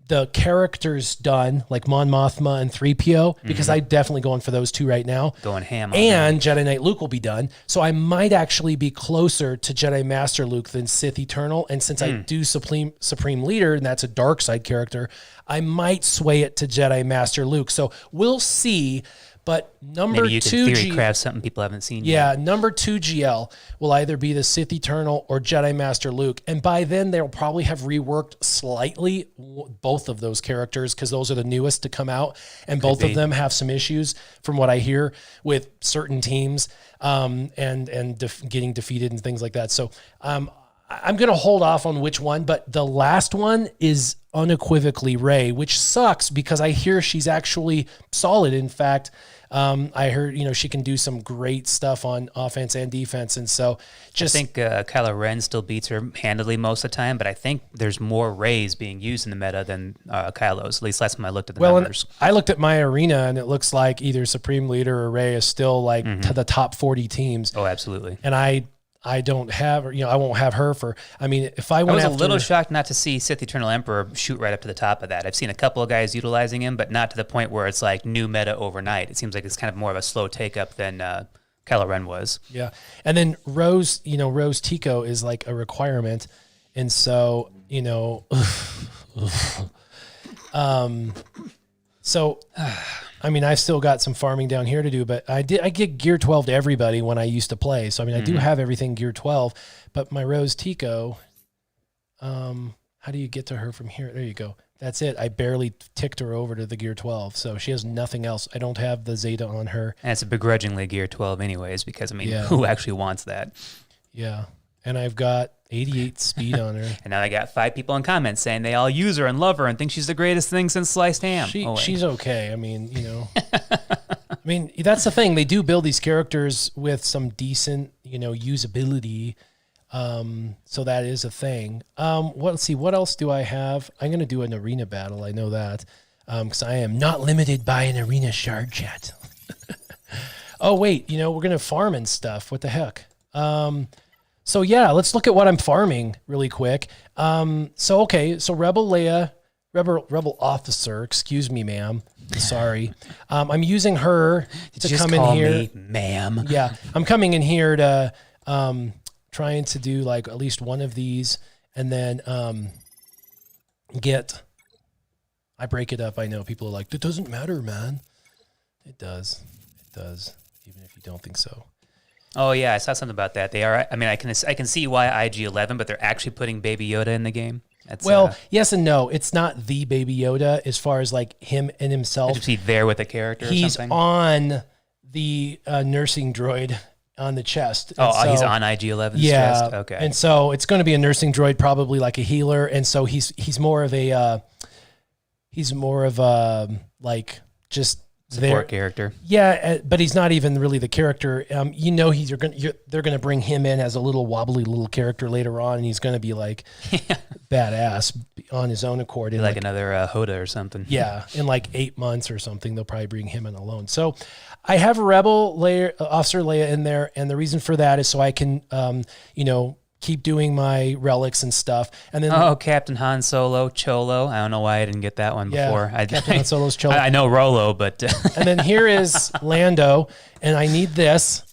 the characters done, like Mon Mothma and 3PO, because I'm definitely going for those 2 right now. Going ham on And Jedi Knight Luke will be done. So I might actually be closer to Jedi Master Luke than Sith Eternal. And since I do Supreme Leader, and that's a dark side character, I might sway it to Jedi Master Luke. So we'll see. But number Maybe you 2 can theory craft something people haven't seen yet. Yeah, number 2 GL will either be the Sith Eternal or Jedi Master Luke. And by then, they'll probably have reworked slightly both of those characters because those are the newest to come out. And both of them have some issues, from what I hear, with certain teams getting defeated and things like that. So I'm going to hold off on which one. But the last one is unequivocally Rey, which sucks because I hear she's actually solid. In fact, I heard, she can do some great stuff on offense and defense. And so I think Kylo Ren still beats her handily most of the time, but I think there's more Reys being used in the meta than Kylo's. At least last time I looked at the numbers. I looked at my arena and it looks like either Supreme Leader or Rey is still like to the top 40 teams. Oh, absolutely. And I don't have, I won't have her for, if I went I was a little shocked not to see Sith Eternal Emperor shoot right up to the top of that. I've seen a couple of guys utilizing him, but not to the point where it's like new meta overnight. It seems like it's kind of more of a slow take up than Kylo Ren was. Yeah. And then Rose Tico is like a requirement. And so, I've still got some farming down here to do, but I get Gear 12 to everybody when I used to play. So, I do have everything Gear 12, but my Rose Tico, how do you get to her from here? There you go. That's it. I barely ticked her over to the Gear 12, so she has nothing else. I don't have the Zeta on her. And it's a begrudgingly Gear 12 anyways, because, who actually wants that? Yeah. And I've got 88 speed on her. And now I got 5 people in comments saying they all use her and love her and think she's the greatest thing since sliced ham. She's okay. That's the thing. They do build these characters with some decent, usability. So that is a thing. Let's see. What else do I have? I'm going to do an arena battle. I know that. Because I am not limited by an arena shard chat. Oh, wait. We're going to farm and stuff. What the heck? So yeah, let's look at what I'm farming really quick. So Rebel Leia, Rebel Officer, excuse me, ma'am. Sorry. I'm using her to come in here. Me, ma'am. Yeah. I'm coming in here to, trying to do like at least one of these and then, I break it up. I know people are like, that doesn't matter, man. It does. Even if you don't think so. Oh yeah, I saw something about that. They are. I can see why IG-11, but they're actually putting Baby Yoda in the game. That's, yes and no. It's not the Baby Yoda as far as like him and himself. Is he there with a character? He's or something? on the nursing droid on the chest. Oh, And he's so- on IG-11's yeah. chest? Okay. And so it's going to be a nursing droid, probably like a healer. And so he's more of a like just Support character. Yeah, but he's not even really the character. They're going to bring him in as a little wobbly little character later on, and he's going to be like badass on his own accord. Like another Hoda or something. Yeah, in like 8 months or something, they'll probably bring him in alone. So I have a Rebel Officer Leia in there, and the reason for that is so I can, keep doing my relics and stuff. And then Captain Han Solo, Cholo. I don't know why I didn't get that one before. Captain Han Solo's Cholo. I know Rolo, but and then here is Lando, and I need this.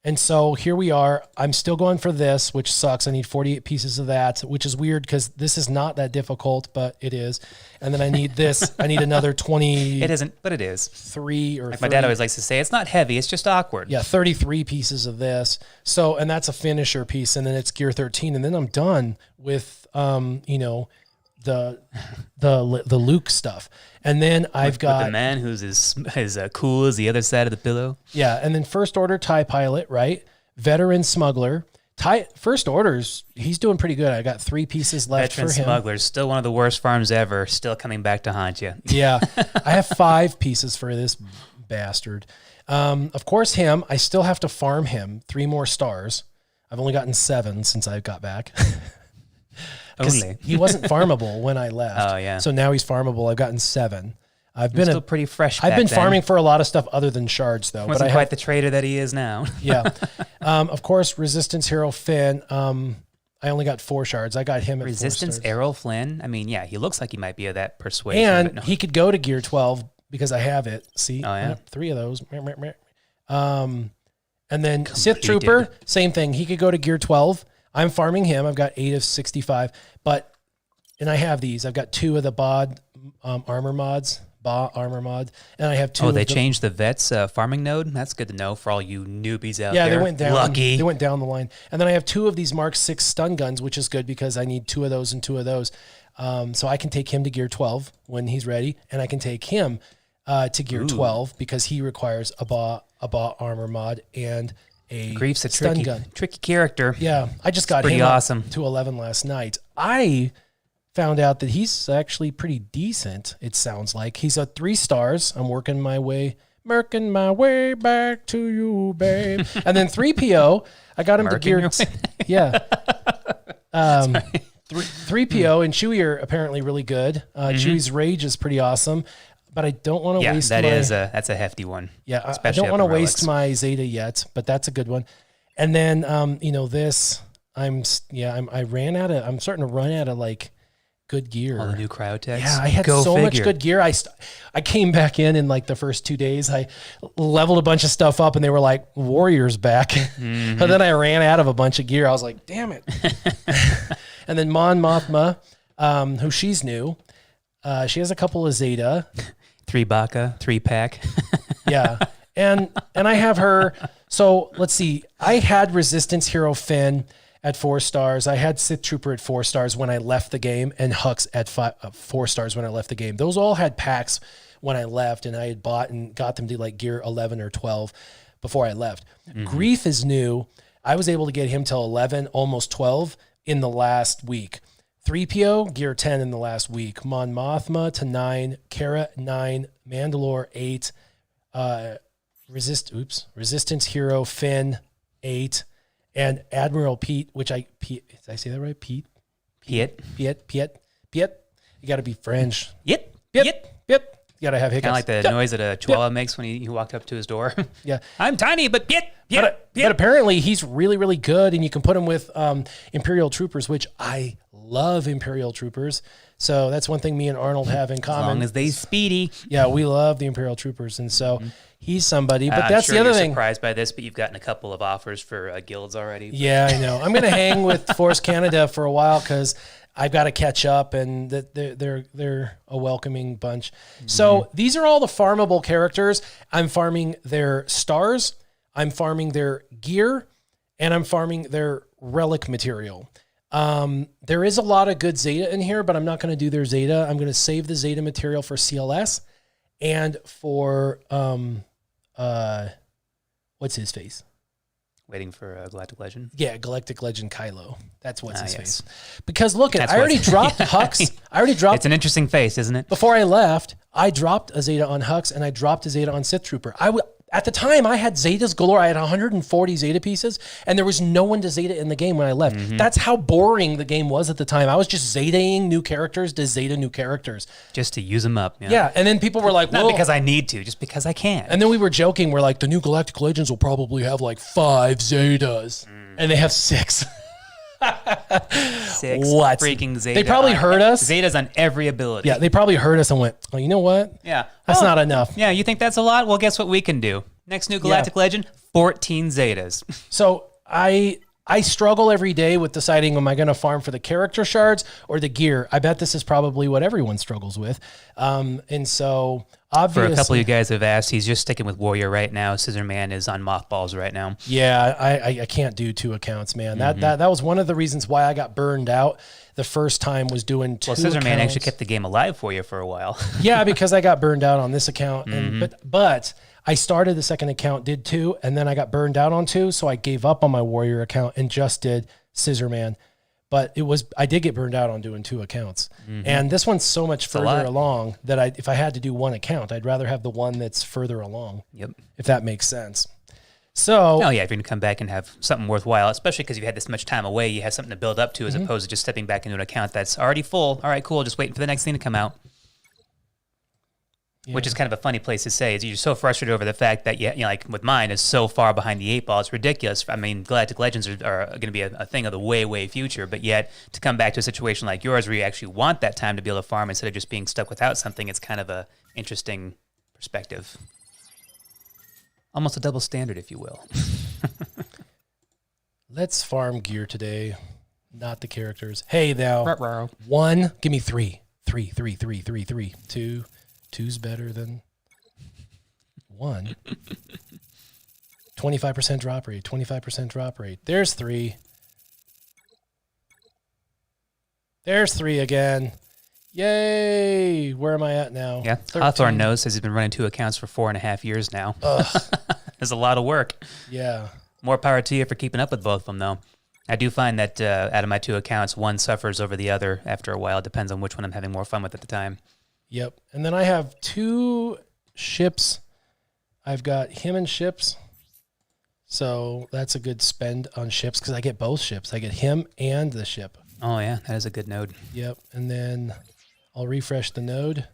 And so here we are. I'm still going for this, which sucks. I need 48 pieces of that, which is weird because this is not that difficult, but it is. And then I need this. I need another 20. It isn't, but it is. 3 or like 30. my dad always likes to say, it's not heavy, it's just awkward. Yeah, 33 pieces of this. So, and that's a finisher piece, and then it's gear 13, and then I'm done with, the Luke stuff. And then I've got with the man who's as cool as the other side of the pillow. Yeah, and then First Order TIE pilot, right? Veteran smuggler. First Order's, he's doing pretty good. I got 3 pieces left Veteran for him. smuggler's still one of the worst farms ever, still coming back to haunt you. Yeah, I have 5 pieces for this bastard. Of course, him. I still have to farm him 3 more stars. I've only gotten 7 since I got back. Only. He wasn't farmable when I left. Oh, yeah. So now he's farmable. I've gotten 7. I've been still pretty fresh. I've been then. farming for a lot of stuff other than shards, though. Wasn't quite the trader that he is now. Yeah. Of course, Resistance Hero Finn. I only got 4 shards. I got him at Resistance 4 stars. Errol Flynn. I mean, yeah, he looks like he might be of that persuasion. And but no. he could go to gear 12 because I have it. See? Oh, yeah? 3 of those. And then Sith Trooper, same thing. He could go to gear 12. I'm farming him. I've got 8 of 65. And I have these. I've got 2 of the BOD armor mods. Armor mod, and I have 2. Oh, they changed the vets farming node. That's good to know for all you newbies out there. Yeah, they went down. Lucky. They went down the line, and then I have 2 of these Mark 6 stun guns, which is good because I need 2 of those and 2 of those. So I can take him to gear 12 when he's ready, and I can take him to gear 12 because he requires a BA armor mod and a Grief's a stun gun. tricky character. Yeah, I just got pretty him awesome. up to 11 last night. I found out that he's actually pretty decent, it sounds like. He's a 3 stars. I'm working my way back to you, babe. And then 3PO, I got him to gear... Yeah. 3PO and Chewie are apparently really good. Chewie's Rage is pretty awesome, but I don't want to waste that's a hefty one. Yeah, I don't want to waste my Zeta yet, but that's a good one. And then, this, I'm starting to run out of, like, good gear. All the new cryotechs. Yeah, I had so much good gear. I came back in like the first 2 days. I leveled a bunch of stuff up, and they were like, Warriors back. And then I ran out of a bunch of gear. I was like, damn it. And then Mon Mothma, who she's new. She has a couple of Zeta. 3 Baka, 3-pack. Yeah. And I have her. So let's see. I had Resistance Hero Finn at 4 stars. I had Sith Trooper at 4 stars when I left the game, and Hux at 4 stars when I left the game. Those all had packs when I left, and I had bought and got them to like gear 11 or 12 before I left. Grief is new. I was able to get him till 11, almost 12 in the last week. 3PO, gear 10 in the last week. Mon Mothma to 9, Kara 9, Mandalore 8, Resistance Hero Finn 8, and Admiral Pete, did I say that right? Pete. You got to be French. Yep. You got to have hiccups. Kind of like the noise that a chihuahua makes when he walked up to his door. Yeah. I'm tiny, but But apparently he's really, really good, and you can put him with Imperial Troopers, which I love Imperial Troopers. So that's one thing me and Arnold have in common. As long as they speedy. Yeah, we love the Imperial Troopers, and so he's somebody. But I'm that's sure the other you're thing. Surprised by this, but you've gotten a couple of offers for guilds already. Yeah, I know. I'm going to hang with Force Canada for a while because I've got to catch up, and they're a welcoming bunch. So these are all the farmable characters. I'm farming their stars, I'm farming their gear, and I'm farming their relic material. There is a lot of good Zeta in here, but I'm not going to do their Zeta. I'm going to save the Zeta material for CLS and for what's his face? waiting for Galactic Legend. Yeah, Galactic Legend Kylo. That's what's his Yes. face. Because look, I already dropped Hux. I already dropped. It's an interesting face, isn't it? Before I left, I dropped a Zeta on Hux and I dropped a Zeta on Sith Trooper. At the time, I had Zetas galore. I had 140 Zeta pieces, and there was no one to Zeta in the game when I left. That's how boring the game was at the time. I was just Zetaing new characters to Zeta new characters. Just to use them up. Yeah, and then people were like, Not because I need to, just because I can. And then we were joking. We're like, the new Galactic Legends will probably have like 5 Zetas. And they have 6. 6 What? freaking Zeta. They probably heard us. Zeta's on every ability. Yeah, they probably heard us and went, oh, you know what? Yeah. That's not enough. Yeah, you think that's a lot? Well, guess what we can do? Next new Galactic Legend, 14 Zetas. So I struggle every day with deciding, am I going to farm for the character shards or the gear? I bet this is probably what everyone struggles with. And so obviously... For a couple of you guys have asked, he's just sticking with Warrior right now. Scissor Man is on mothballs right now. Yeah, I can't do 2 accounts, man. That was one of the reasons why I got burned out the first time was doing 2 Scissor accounts. Man actually kept the game alive for you for a while. Yeah, because I got burned out on this account. But I started the second account, did 2, and then I got burned out on 2, so I gave up on my Warrior account and just did Scissor Man. But I did get burned out on doing 2 accounts. And this one's so much further along that if I had to do 1 account, I'd rather have the one that's further along. Yep. If that makes sense. So, oh yeah, if you're gonna come back and have something worthwhile, especially because you've had this much time away, you have something to build up to as opposed to just stepping back into an account that's already full. All right, cool, just waiting for the next thing to come out. Yeah. Which is kind of a funny place to say. Is you're so frustrated over the fact that like with mine is so far behind the 8 ball, it's ridiculous. I mean, Galactic Legends are going to be a thing of the way future, but yet to come back to a situation like yours where you actually want that time to be able to farm instead of just being stuck without something, it's kind of a interesting perspective. Almost a double standard, if you will. Let's farm gear today, not the characters. Hey, now, 1, give me 3. 3, 3, 3, 3, 3. 2. 2's better than 1. 25% drop rate, 25% drop rate. There's 3. There's 3 again. Yay! Where am I at now? Yeah, 13. Hawthorne knows, says he's been running 2 accounts for 4.5 years now. There's a lot of work. Yeah. More power to you for keeping up with both of them, though. I do find that out of my 2 accounts, one suffers over the other after a while. It depends on which one I'm having more fun with at the time. Yep. And then I have 2 ships. I've got him and ships. So that's a good spend on ships because I get both ships. I get him and the ship. Oh, yeah. That is a good node. Yep. And then I'll refresh the node.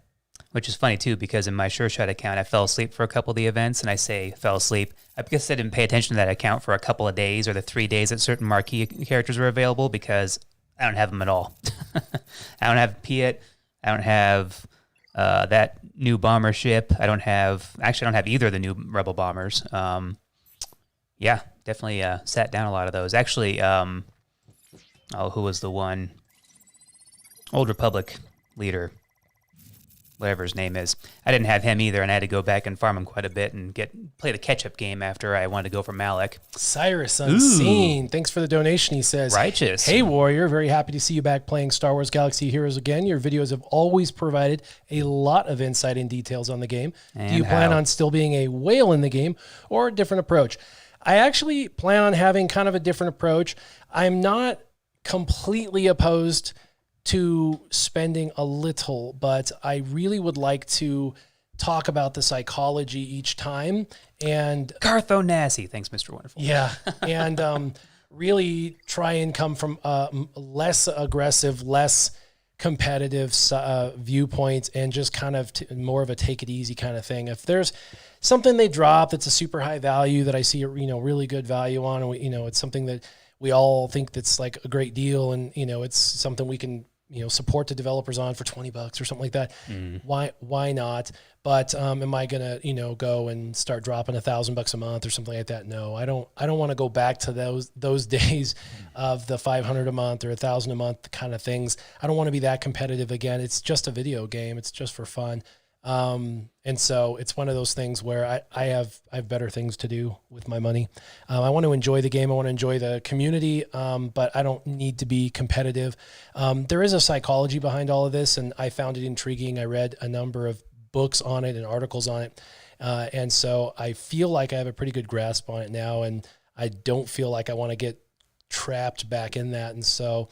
Which is funny, too, because in my SureShot account, I fell asleep for a couple of the events, and I say fell asleep. I guess I didn't pay attention to that account for a couple of days or the 3 days that certain marquee characters were available because I don't have them at all. I don't have Piet. I don't have that new bomber ship. I don't have either of the new Rebel bombers. Yeah, definitely sat down a lot of those. Actually, who was the one? Old Republic leader. Whatever his name is. I didn't have him either, and I had to go back and farm him quite a bit and play the catch-up game after I wanted to go for Malik. Cyrus Unseen. Thanks for the donation, he says. Righteous. Hey, Warrior. Very happy to see you back playing Star Wars Galaxy Heroes again. Your videos have always provided a lot of insight and details on the game. Do you plan on still being a whale in the game or a different approach? I actually plan on having kind of a different approach. I'm not completely opposed to spending a little, but I really would like to talk about the psychology each time. And Gartho Nassi. Thanks, Mr. Wonderful. Yeah. And really try and come from less aggressive, less competitive viewpoints and just kind of more of a take it easy kind of thing. If there's something they drop that's a super high value that I see, really good value on, and it's something that we all think that's like a great deal, and it's something we can support the developers on for $20 or something like that. Why not? But am I gonna go and start dropping $1,000 a month or something like that? No, I don't want to go back to those days of the 500 a month or 1,000 a month kind of things. I don't want to be that competitive again. It's just a video game. It's just for fun. And so it's one of those things where I have better things to do with my money. I want to enjoy the game. I want to enjoy the community. But I don't need to be competitive. There is a psychology behind all of this, and I found it intriguing. I read a number of books on it and articles on it. And so I feel like I have a pretty good grasp on it now. And I don't feel like I want to get trapped back in that. And so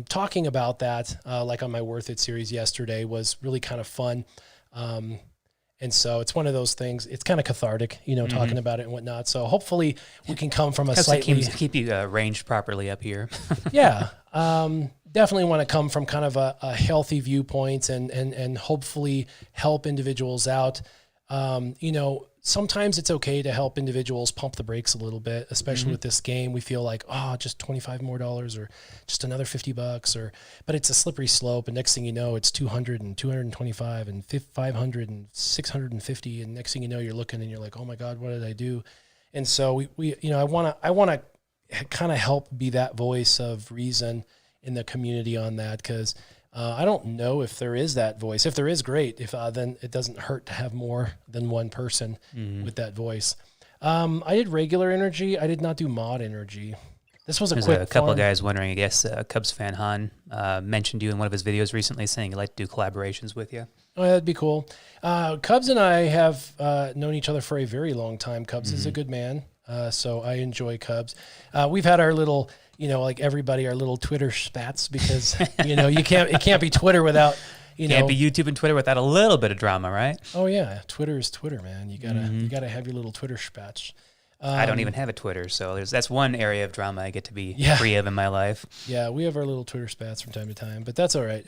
talking about that, like on my Worth It series yesterday, was really kind of fun. And so it's one of those things, it's kind of cathartic, talking about it and whatnot. So hopefully we can come from a slightly... keep you ranged properly up here. Yeah. Definitely want to come from kind of a healthy viewpoint and hopefully help individuals out. Sometimes it's okay to help individuals pump the brakes a little bit, especially with this game. We feel like, just $25 more or just another $50 but it's a slippery slope. And next thing you know, it's 200 and 225 and 500 and 650. And next thing you know, you're looking and you're like, oh my God, what did I do? And so I want to kind of help be that voice of reason in the community on that. Cause I don't know if there is that voice. If there is, great. If then it doesn't hurt to have more than one person with that voice. I did regular energy. I did not do mod energy. This was There's quick a couple farm. of guys wondering, I guess Cubs fan Han mentioned you in one of his videos recently saying he'd like to do collaborations with you. Oh, that'd be cool. Cubs and I have known each other for a very long time. Cubs is a good man. So I enjoy Cubs. We've had our little... like everybody, our little Twitter spats because, it can't be Twitter without, Can't be YouTube and Twitter without a little bit of drama, right? Oh yeah. Twitter is Twitter, man. You gotta have your little Twitter spats. I don't even have a Twitter. So that's one area of drama I get to be free of in my life. Yeah. We have our little Twitter spats from time to time, but that's all right.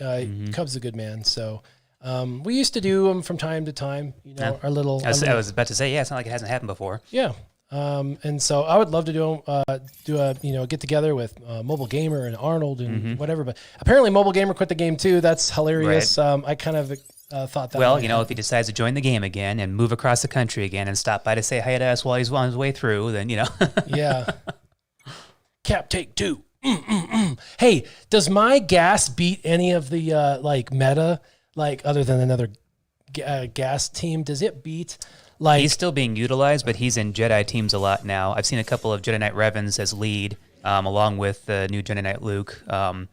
Cub's a good man. So, we used to do them from time to time, our little, I was about to say, it's not like it hasn't happened before. Yeah. And so I would love to do a get together with Mobile Gamer and Arnold and whatever, but apparently Mobile Gamer quit the game too. That's hilarious. Right. I kind of thought that. Well, if he decides to join the game again and move across the country again and stop by to say hi to us while he's on his way through, then Yeah. Cap take 2. Hey, does my gas beat any of the meta other than another gas team? Does it beat? He's still being utilized, but he's in Jedi teams a lot now. I've seen a couple of Jedi Knight Revens as lead, along with the new Jedi Knight Luke. I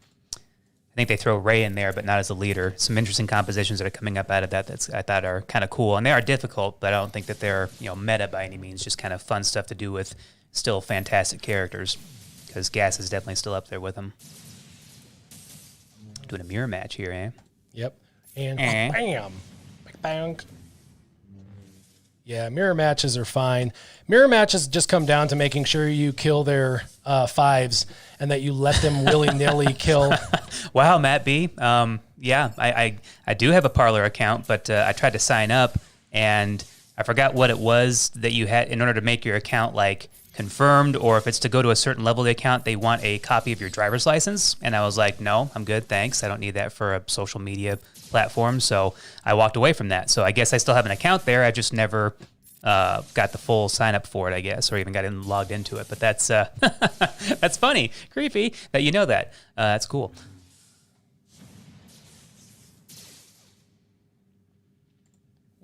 think they throw Rey in there, but not as a leader. Some interesting compositions that are coming up out of that I thought are kind of cool. And they are difficult, but I don't think that they're meta by any means, just kind of fun stuff to do with still fantastic characters, because Gas is definitely still up there with them. Doing a mirror match here, eh? Yep. And bam. Bang. Yeah, mirror matches are fine. Mirror matches just come down to making sure you kill their 5s and that you let them willy-nilly kill. Wow, Matt B. I do have a Parler account, but I tried to sign up, and I forgot what it was that you had in order to make your account confirmed, or if it's to go to a certain level of the account, they want a copy of your driver's license. And I was like, no, I'm good, thanks. I don't need that for a social media platform. So I walked away from that. So I guess I still have an account there. I just never got the full sign up for it, I guess, or even got logged into it. But that's that's funny, creepy that you know that. That's cool.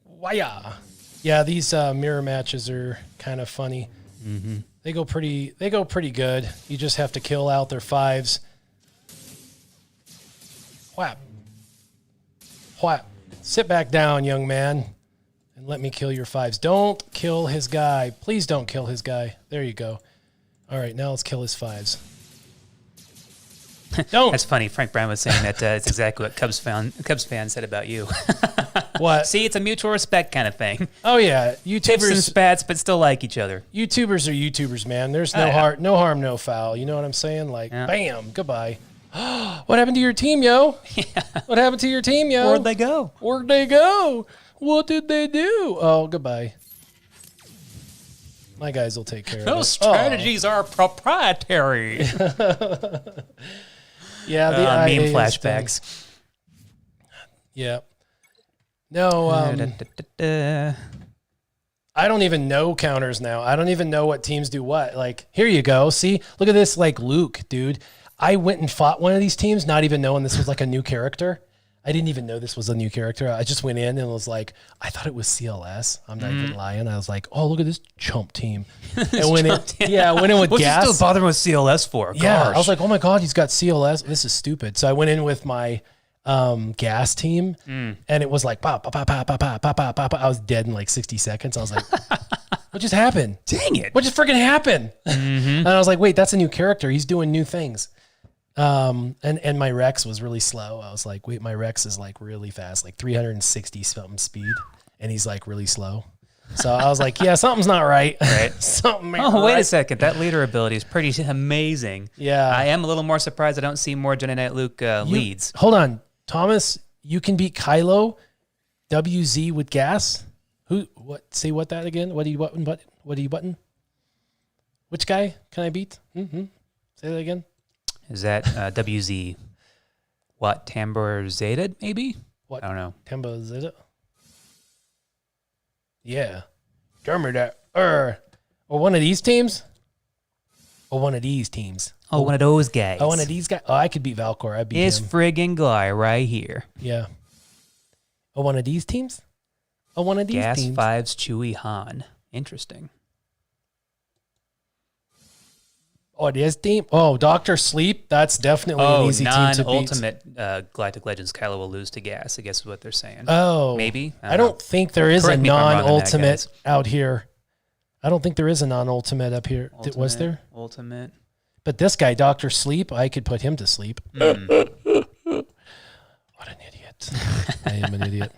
Waya. Yeah, these mirror matches are kind of funny. Mm-hmm. They go pretty good. You just have to kill out their 5s. Whap. Whap. Sit back down, young man, and let me kill your 5s. Don't kill his guy. Please don't kill his guy. There you go. All right, now let's kill his 5s. Don't. That's funny. Frank Brown was saying that it's exactly what Cubs fan said about you. What? See, it's a mutual respect kind of thing. Oh yeah, Tips and spats, but still like each other. YouTubers are YouTubers, man. There's no harm, no foul. You know what I'm saying? Bam, goodbye. What happened to your team, yo? Yeah. What happened to your team, yo? Where'd they go? Where'd they go? What did they do? Oh, goodbye. My guys will take care of it. Those strategies are proprietary. Yeah, the meme flashbacks. Yeah. No, I don't even know counters now. I don't even know what teams do what. Here you go. See? Look at this, Luke, dude. I went and fought one of these teams, not even knowing this was a new character. I didn't even know this was a new character. I just went in and was like, I thought it was CLS. I'm not even lying. I was like, oh, look at this chump team. And went in with What's gas. What's still bothering with CLS for? Yeah, Gosh. I was like, oh my God, he's got CLS. This is stupid. So I went in with my gas team, and it was like, pop, pop, pop, pop, pop, pop, pop, pop, pop. I was dead in 60 seconds. I was like, What just happened? Dang it. What just freaking happened? And I was like, wait, that's a new character. He's doing new things. And my Rex was really slow. I was like, wait, my Rex is like really fast, like 360 something speed. And he's like really slow. So I was like, yeah, something's not right. Right. Something ain't Oh, wait right. a second. That leader ability is pretty amazing. Yeah. I am a little more surprised I don't see more Jedi Knight Luke leads. Hold on. Thomas, you can beat Kylo WZ with gas. Say what that again? What do you button? Which guy can I beat? Say that again. Is that WZ? What, Tambor Zeta, maybe? What? I don't know. Tembo Zeta? Yeah. Tell me that. Or one of these teams? Or one of these teams? Oh, one of those guys. Oh, one of these guys? Oh, I could beat Valcor. I beat This him. friggin' guy right here. Yeah. Oh, one of these teams? Oh, one of these Gas teams? 5's Chewie Han. Interesting. Oh, this team? Oh, Dr. Sleep? That's definitely an easy team to beat. non-ultimate Galactic Legends Kylo will lose to Gas, I guess is what they're saying. Oh. Maybe? I don't think there is a Correct me if I'm wrong on that, non-ultimate guys. out here. I don't think there is a non-ultimate up here. Was there? Ultimate. But this guy, Dr. Sleep, I could put him to sleep. What an idiot. I am an idiot.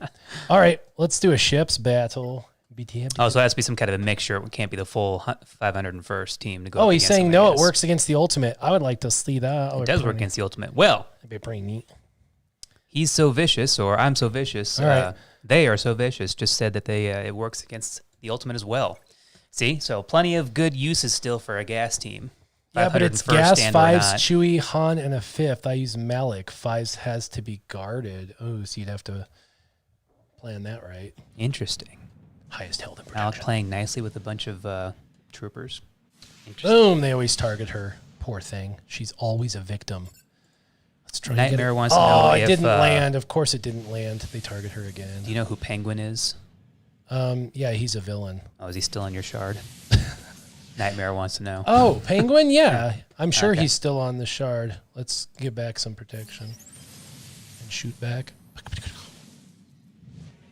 All right, let's do a ships battle. Oh, so it has to be some kind of a mixture. It can't be the full 501st team to go. Oh, up he's against saying them, no, I it guess. works against the ultimate. I would like to see that. It does work against the ultimate. Well, That'd be pretty neat. he's so vicious, or I'm so vicious. All right. They are so vicious. Just said that it works against the ultimate as well. See, so plenty of good uses still for a gas team. Yeah, but it's 501st gas, and or 5s, not. Chewie, Han, and a 5th. I use Malik. 5s has to be guarded. Oh, so you'd have to plan that right. Interesting. Highest held in Alec protection. playing nicely with a bunch of troopers. Interesting. Boom, they always target her. Poor thing. She's always a victim. Let's try to get Nightmare it. wants to know it if, didn't land. Of course it didn't land. They target her again. Do you know who Penguin is? Yeah, he's a villain. Oh, is he still on your shard? Nightmare wants to know. Oh, Penguin? Yeah. I'm sure Okay. he's still on the shard. Let's get back some protection. And shoot back.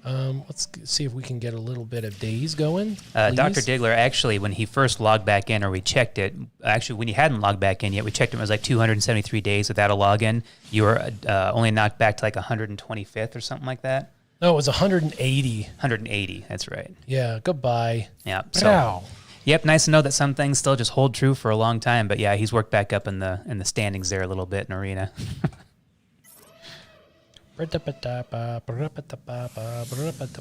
Let's see if we can get a little bit of days going. Dr. please. Diggler, actually, when he first logged back in, or we checked it, actually, when he hadn't logged back in yet, we checked it, it was like 273 days without a login. You were only knocked back to like 125th or something like that. No, it was 180. 180, that's right. Yeah, goodbye. Yeah. So, Wow. yep, nice to know that some things still just hold true for a long time. But yeah, he's worked back up in the standings there a little bit in Arena. You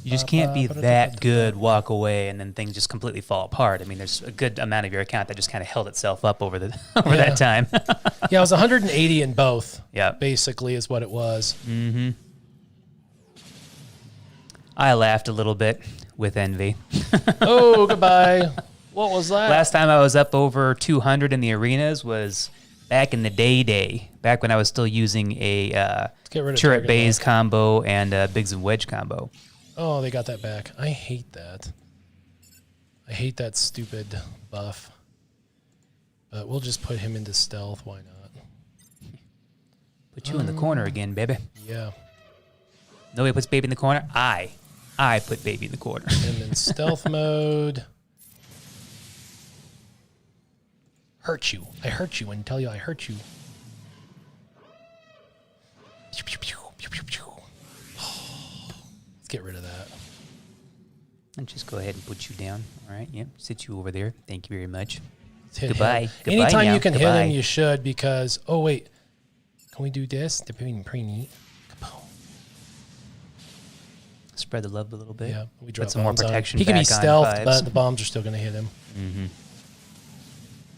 just can't be that good, walk away, and then things just completely fall apart. I mean, there's a good amount of your account that just kind of held itself up over that time. Yeah, it was 180 in both. Yeah. Basically is what it was. Mm-hmm. I laughed a little bit with envy. Oh, goodbye. What was that? Last time I was up over 200 in the arenas was back in the day, back when I was still using a get rid of turret target bays lock. combo and a bigs and wedge combo. Oh, they got that back. I hate that. I hate that stupid buff. But we'll just put him into stealth. Why not? Put you in the corner again, baby. Yeah. Nobody puts baby in the corner. I put baby in the corner. And then stealth mode. Hurt you. I hurt you and tell you I hurt you. Pew, pew, pew, pew, pew, pew. Let's get rid of that. And just go ahead and put you down. All right. Yep. Sit you over there. Thank you very much. Let's hit Goodbye. him. Goodbye Anytime now. you can hit Goodbye. him, you should because, oh, wait. Can we do this? They're pretty neat. Kaboom. Spread the love a little bit. Yeah, we drop Put some more bombs on him. protection. He can be back on stealth, fives. but the bombs are still going to hit him. Mm-hmm.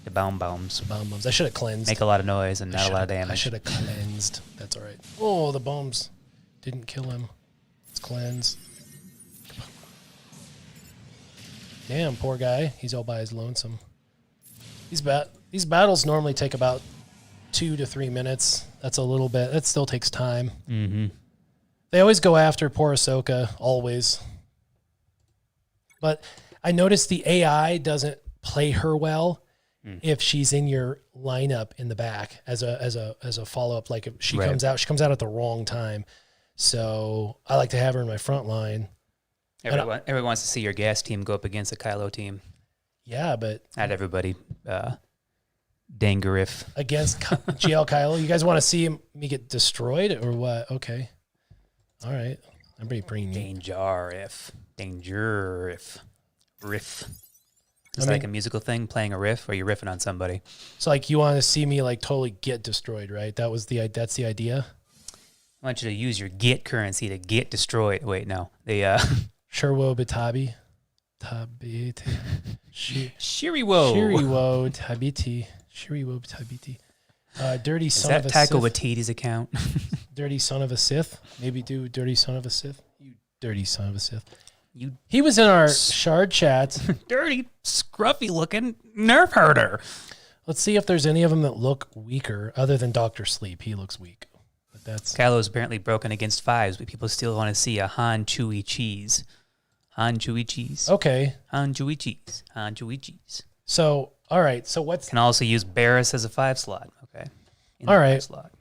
The bombs Bombs. I should have cleansed. make a lot of noise and I not a lot of shoulda- I damage. should have cleansed. That's all right. Oh, the bombs didn't kill him. Let's cleanse. Damn, poor guy. He's all by his lonesome. These battles normally take about 2 to 3 minutes. That's a little bit. That still takes time. Mm-hmm. They always go after poor Ahsoka, always. But I noticed the AI doesn't play her well if she's in your lineup in the back as a follow up. Like if she Right. comes out at the wrong time. So I like to have her in my front line. Everyone wants to see your gas team go up against a Kylo team. Yeah, but Not everybody. Dangerif. against GL Kylo, you guys want to see me get destroyed or what? Okay. All right. I'm pretty neat. Dangerif. Riff. It's like a musical thing, playing a riff, or you're riffing on somebody. So like you want to see me like totally get destroyed, right? That's the idea. I want you to use your get currency to get destroyed. Wait, no. Shirwo Bitabi. Tabiti. Shiriwo. Shiriwo Tabiti. Shiriwo Tabiti. Dirty Son of a Sith. Is that Taika Waititi's account? Dirty Son of a Sith. Maybe do Dirty Son of a Sith. You dirty son of a Sith. He was in our shard chat. Dirty, scruffy looking nerf herder. Let's see if there's any of them that look weaker other than Dr. Sleep. He looks weak. But that's Kylo's apparently broken against 5s, but people still want to see a Han Chewie cheese. Han Chewie cheese. Okay. Han Chewie cheese. Han Chewie cheese. So, all right. So what's... Can also use Barriss as a 5 slot. Okay. All right. Slot.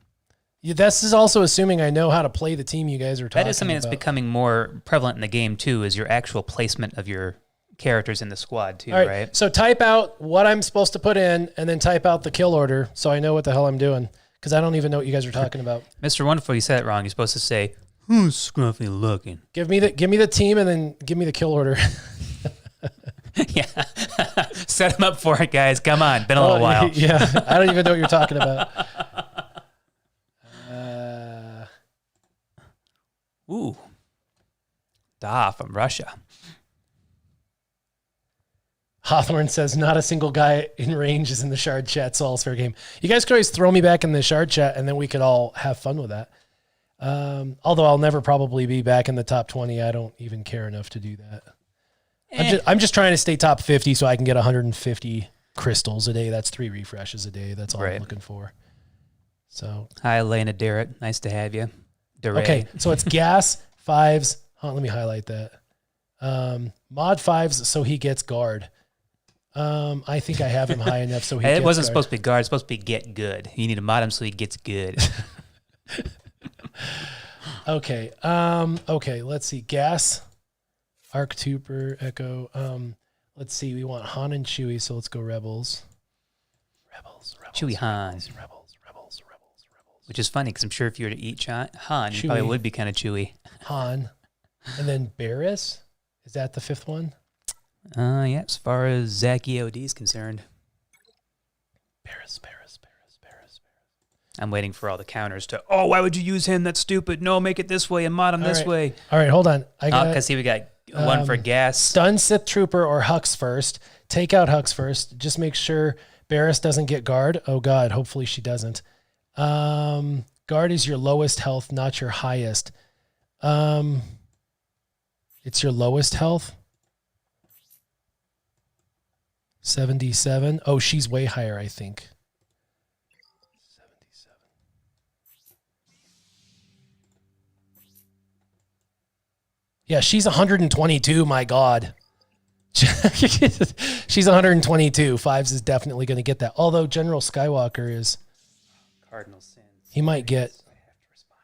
Yeah, this is also assuming I know how to play the team you guys are talking about. That is something that's becoming more prevalent in the game, too, is your actual placement of your characters in the squad, too, right? So type out what I'm supposed to put in and then type out the kill order so I know what the hell I'm doing because I don't even know what you guys are talking about. Mr. Wonderful, you said it wrong. You're supposed to say, who's scruffy looking? Give me the team and then give me the kill order. Yeah. Set them up for it, guys. Come on. Been a little while. Yeah. I don't even know what you're talking about. Ooh. Da from Russia. Hawthorne says, not a single guy in range is in the shard chat, so all's fair game. You guys could always throw me back in the shard chat, and then we could all have fun with that. Although I'll never probably be back in the top 20. I don't even care enough to do that. I'm just trying to stay top 50 so I can get 150 crystals a day. That's 3 refreshes a day. That's all I'm looking for. So hi, Lena Darrett. Nice to have you. Okay, so it's gas, 5s. Let me highlight that. Mod 5s, so he gets guard. I think I have him high enough so he gets It wasn't guard. supposed to be guard. It's supposed to be get good. You need to mod him so he gets good. Okay. Okay, let's see. Gas, Arc Trooper, Echo. Let's see. We want Han and Chewie, so let's go Rebels. Rebels. Chewie Han. Rebels. Which is funny because I'm sure if you were to eat Han, you probably would be kind of chewy. Han. And then Barriss. Is that the 5th one? Yeah, as far as Zach EOD is concerned. Barriss. I'm waiting for all the counters to, why would you use him? That's stupid. No, make it this way and mod him this way. All right, hold on. Because we got one for gas. Stun Sith Trooper or Hux first. Take out Hux first. Just make sure Barriss doesn't get guard. Oh, God. Hopefully she doesn't. Guard is your lowest health, not your highest. It's your lowest health. 77. Oh, she's way higher, I think. 77. Yeah, she's 122. My God. She's 122. 5s is definitely going to get that. Although General Skywalker is Cardinal sins. He might get.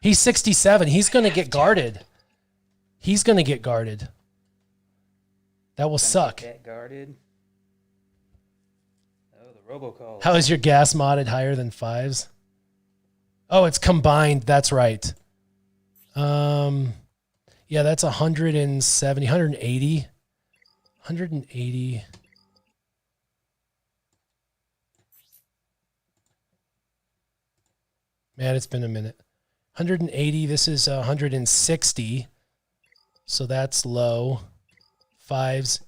He's 67. He's going to get guarded. He's going to get guarded. That will suck. Get guarded. Oh, the robocall. How is your gas modded higher than 5s? Oh, it's combined. That's right. Yeah, that's 170, 180. 180. Man, it's been a minute. 180. This is 160. So that's low. 5s.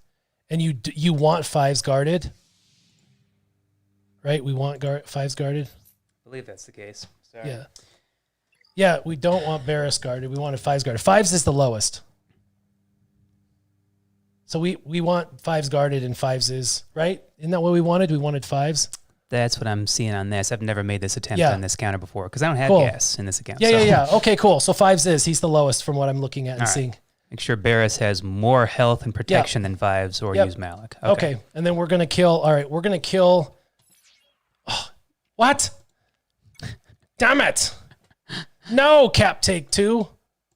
And you want 5s guarded? Right? We want 5s guarded? I believe that's the case. Sorry. Yeah. Yeah, we don't want Barriss guarded. We wanted 5s guarded. 5s is the lowest. So we want 5s guarded and 5s is, right? Isn't that what we wanted? We wanted 5s? That's what I'm seeing on this. I've never made this attempt on this counter before because I don't have gas in this account. Yeah. Okay, cool. So 5s is. He's the lowest from what I'm looking at and seeing. Make sure Barriss has more health and protection than 5s or use Malik. Okay. And then we're going to kill. All right. We're going to kill. Oh, what? Damn it. No, Cap take 2.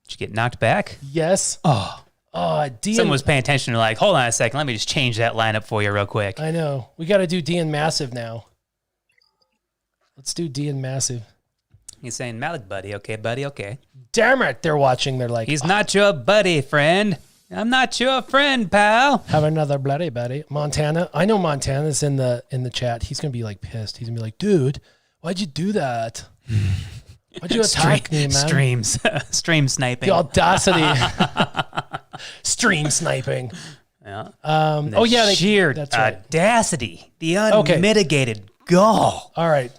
Did you get knocked back? Yes. Dean was paying attention to like, hold on a second, let me just change that lineup for you real quick. I know. We got to do D and Massive now. Let's do D and Massive. He's saying, Malik, buddy. Okay, buddy, okay. Damn it. They're watching. They're like, he's not your buddy, friend. I'm not your friend, pal. Have another bloody buddy. Montana. I know Montana's in the chat. He's going to be like pissed. He's going to be like, dude, why'd you do that? Why'd you attack me, man? Stream sniping. The audacity. Stream sniping. Yeah. The sheer that's right. audacity. The unmitigated gall. All right.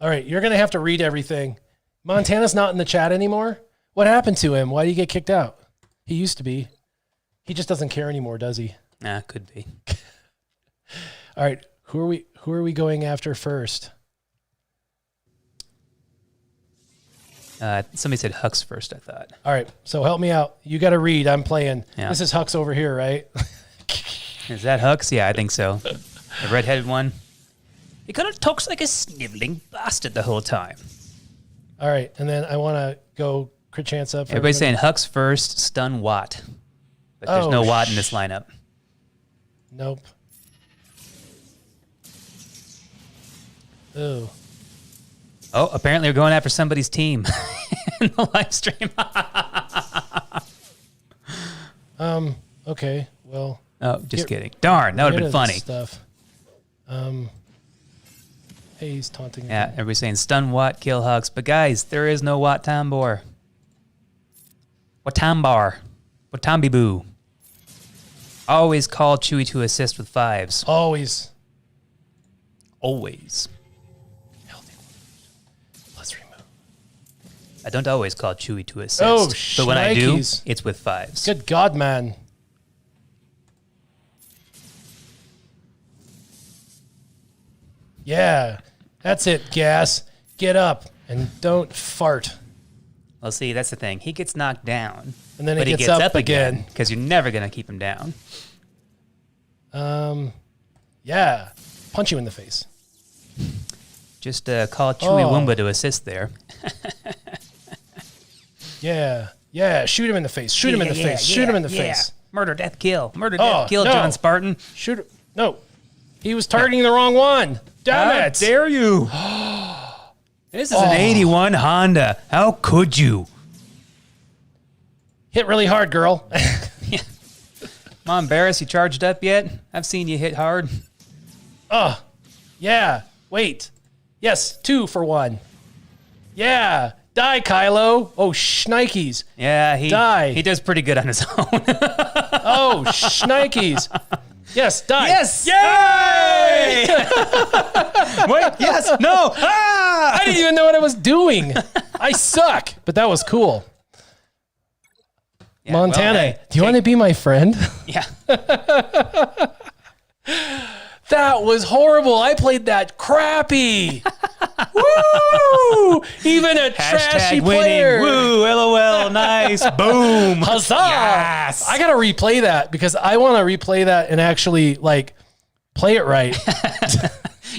You're going to have to read everything. Montana's not in the chat anymore. What happened to him? Why did he get kicked out? He used to be. He just doesn't care anymore, does he? Nah, could be. All right. Who are we going after first? Somebody said Hux first, I thought. All right. So help me out. You got to read. I'm playing. Yeah. This is Hux over here, right? Is that Hux? Yeah, I think so. The redheaded one. He kind of talks like a sniveling bastard the whole time. All right. And then I want to go crit chance up. Everybody's saying Hux first, stun Watt. But there's no Watt in this lineup. Nope. Ooh. Oh, apparently we're going after somebody's team in the live stream. Okay. Well. Oh, just kidding. Darn, that would have been funny. Stuff. Hey, he's taunting. Yeah, everybody's saying stun Watt, kill Hux. But guys, there is no Watt Tambor. Watambar. Watambi Boo. Always call Chewie to assist with 5s. Always. Always. Let's remove. I don't always call Chewie to assist. Oh, but when I do, shnikes. it's with 5s. Good God, man. Yeah. That's it, Gas. Get up and don't fart. Well, see, that's the thing. He gets knocked down. And then he gets up again. Because you're never going to keep him down. Yeah. Punch you in the face. Just call Chewie Woomba to assist there. Yeah. Yeah. Shoot him in the face. Shoot him in the face. Shoot him in the face. Murder, death, kill. Murder, death, kill, no. John Spartan. Shoot him. No. He was targeting the wrong one. Damn it. Dare you? This is an 81 Honda. How could you? Hit really hard, girl. Come on, Barris, you charged up yet? I've seen you hit hard. Yeah. Wait. Yes, 2 for 1. Yeah. Die, Kylo. Oh, shnikes. Yeah, Die. He does pretty good on his own. Oh, shnikes. Yes, die. Yes! Yay! Wait, yes, no. Ah! I didn't even know what I was doing. I suck, but that was cool. Yeah, Montana, well, hey, do you want to be my friend? Yeah. That was horrible. I played that crappy. Woo! Even a trashy winning. player. Woo, LOL, nice. Boom. Huzzah! Yes. I gotta replay that because I want to replay that and actually like play it right.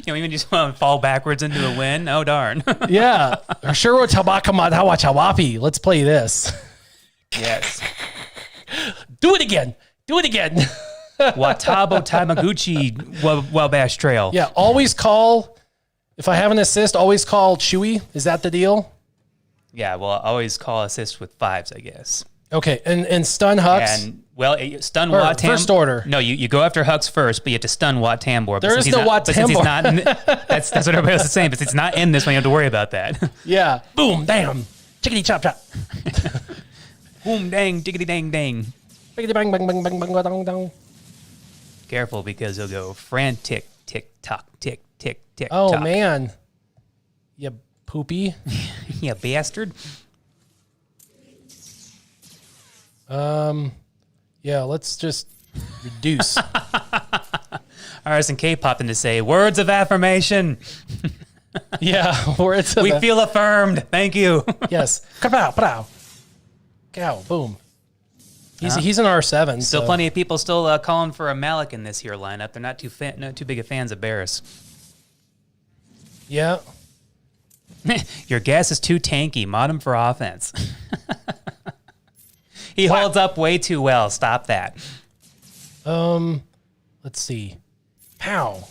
Even just want to fall backwards into a win. Oh darn. Yeah. Sure. Chawapi. Let's play this. Yes. Do it again. Do it again. Watabo Tamaguchi Wabash Trail. Yeah. Always call. If I have an assist, always call Chewie. Is that the deal? Yeah, well, I always call assist with 5s, I guess. Okay, and stun Hux. And well, stun Wat Tambor. First order. No, you go after Hux first, but you have to stun Wat Tambor. There is no Wat Tambor. That's what everybody else is saying. But since it's not in this one, you have to worry about that. Yeah. Boom, bam, chickadee chop chop. Boom, dang, jiggity dang dang. Biggity bang bang bang bang bang bang bang. Careful because he'll go frantic, tick tock, tick tick tick. Oh tock. man, you poopy. You bastard. Yeah, let's just reduce. RSNK popped in to say words of affirmation. Yeah, words of We feel affirmed. Thank you. Yes. Kapow, pow. Cow, boom. He's an R7. Still plenty of people still calling for a Malik in this here lineup. They're not too big of fans of Barris. Yeah. Your gas is too tanky. Mod him for offense. He holds up way too well. Stop that. Let's see. Pow.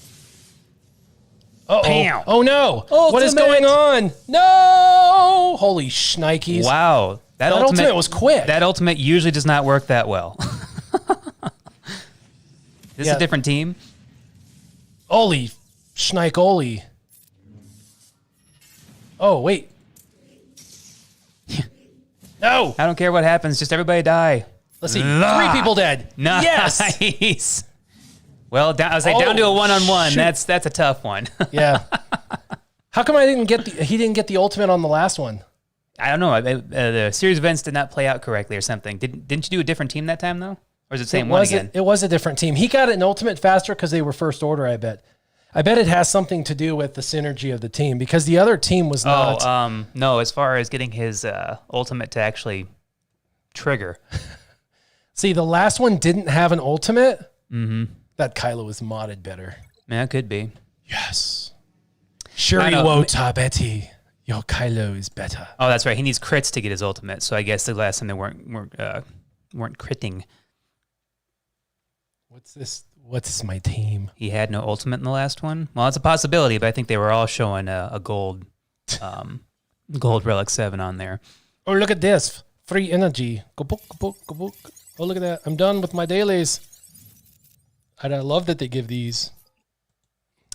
Uh-oh. Pow. Oh, no. Ultimate. What is going on? No. Holy shnikes. Wow. That ultimate was quick. That ultimate usually does not work that well. This is a different team? Holy shnikoli. Oh, wait. No. I don't care what happens. Just everybody die. Let's see. 3 people dead. Nice. Yes. Well, down to a one-on-one. Shoot. That's a tough one. Yeah. How come he didn't get the ultimate on the last one? I don't know. The series events did not play out correctly or something. Didn't you do a different team that time, though? Or is it the same one again? It was a different team. He got an ultimate faster because they were first order, I bet. I bet it has something to do with the synergy of the team because the other team was not. No, as far as getting his ultimate to actually trigger. See, the last one didn't have an ultimate. Mm-hmm. That Kylo was modded better. Yeah, it could be. Yes. Shuri wo tabeti. Your Kylo is better. Oh, that's right. He needs crits to get his ultimate. So I guess the last time they weren't critting. What's this? What's my team? He had no ultimate in the last one. Well, it's a possibility, but I think they were all showing a gold relic 7 on there. Oh, look at this. Free energy. Go book, go book, go book. Oh, look at that. I'm done with my dailies. And I love that they give these.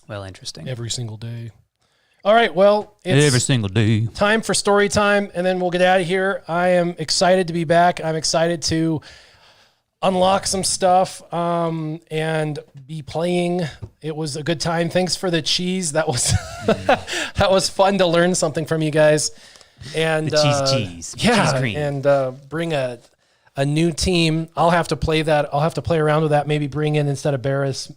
Well, interesting. Every single day. All right, well, it's every single day. Time for story time, and then we'll get out of here. I am excited to be back. I'm excited to unlock some stuff and be playing. It was a good time. Thanks for the cheese. That was that was fun to learn something from you guys. And the cheese. Yeah, cheese green. and bring a new team. I'll have to play that. I'll have to play around with that. Maybe bring in instead of Barris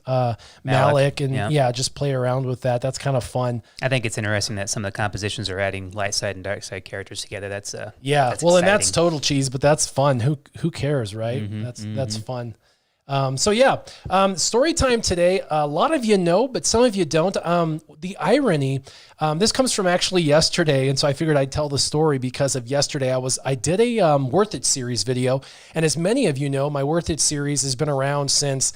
Malik and just play around with that. That's kind of fun. I think it's interesting that some of the compositions are adding light side and dark side characters together. That's that's exciting. And that's total cheese, but that's fun. Who cares, right? Mm-hmm, That's fun. Story time today. A lot of you know, but some of you don't. The irony, this comes from actually yesterday, and so I figured I'd tell the story because of yesterday. I did a Worth It series video, and as many of you know, my Worth It series has been around since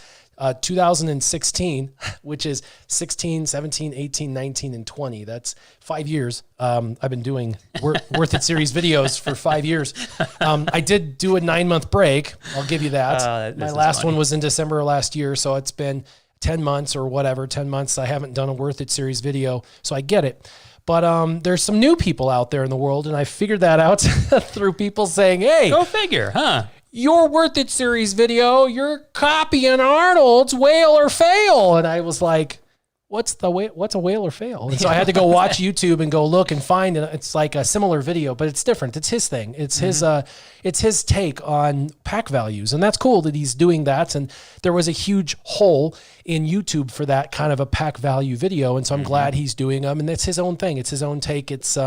2016, which is 16, 17, 18, 19, and 20. That's 5 years. I've been doing Worth It series videos for 5 years. I did do a 9-month break. I'll give you that. My last one was in December of last year, so it's been 10 months or whatever, 10 months. I haven't done a Worth It series video, so I get it. But there's some new people out there in the world, and I figured that out through people saying, hey. Go figure, huh? Your Worth It series video, you're copying Arnold's Whale or Fail. And I was like, what's a whale or fail? And so I had to go watch YouTube and go look and find it. It's like a similar video, but it's different. It's his thing. It's his take on pack values. And that's cool that he's doing that. And there was a huge hole in YouTube for that kind of a pack value video. And so I'm glad he's doing them. And it's his own thing. It's his own take. It's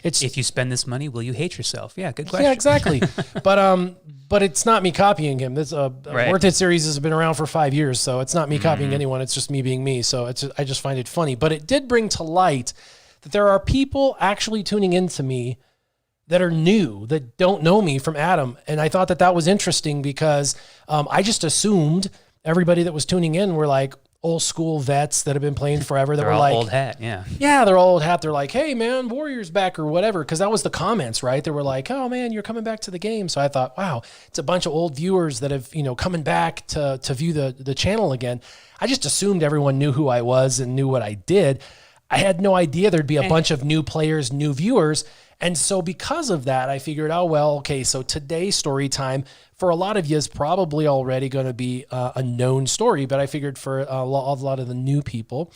if you spend this money, will you hate yourself? Yeah, good question. Yeah, exactly. But it's not me copying him. This Worth It series has been around for 5 years, so it's not me copying anyone. It's just me being me. So I just find it funny. But it did bring to light that there are people actually tuning into me that are new, that don't know me from Adam. And I thought that was interesting because I just assumed everybody that was tuning in were like old school vets that have been playing forever. That were like old hat, yeah. Yeah, they're old hat. They're like, hey man, Warriors back or whatever. Because that was the comments, right? They were like, oh man, you're coming back to the game. So I thought, wow, it's a bunch of old viewers that have, coming back to view the channel again. I just assumed everyone knew who I was and knew what I did. I had no idea there'd be a bunch of new players, new viewers. And so because of that, I figured, oh, well, okay, so today's story time for a lot of you is probably already going to be a known story, but I figured for a lot of the new people,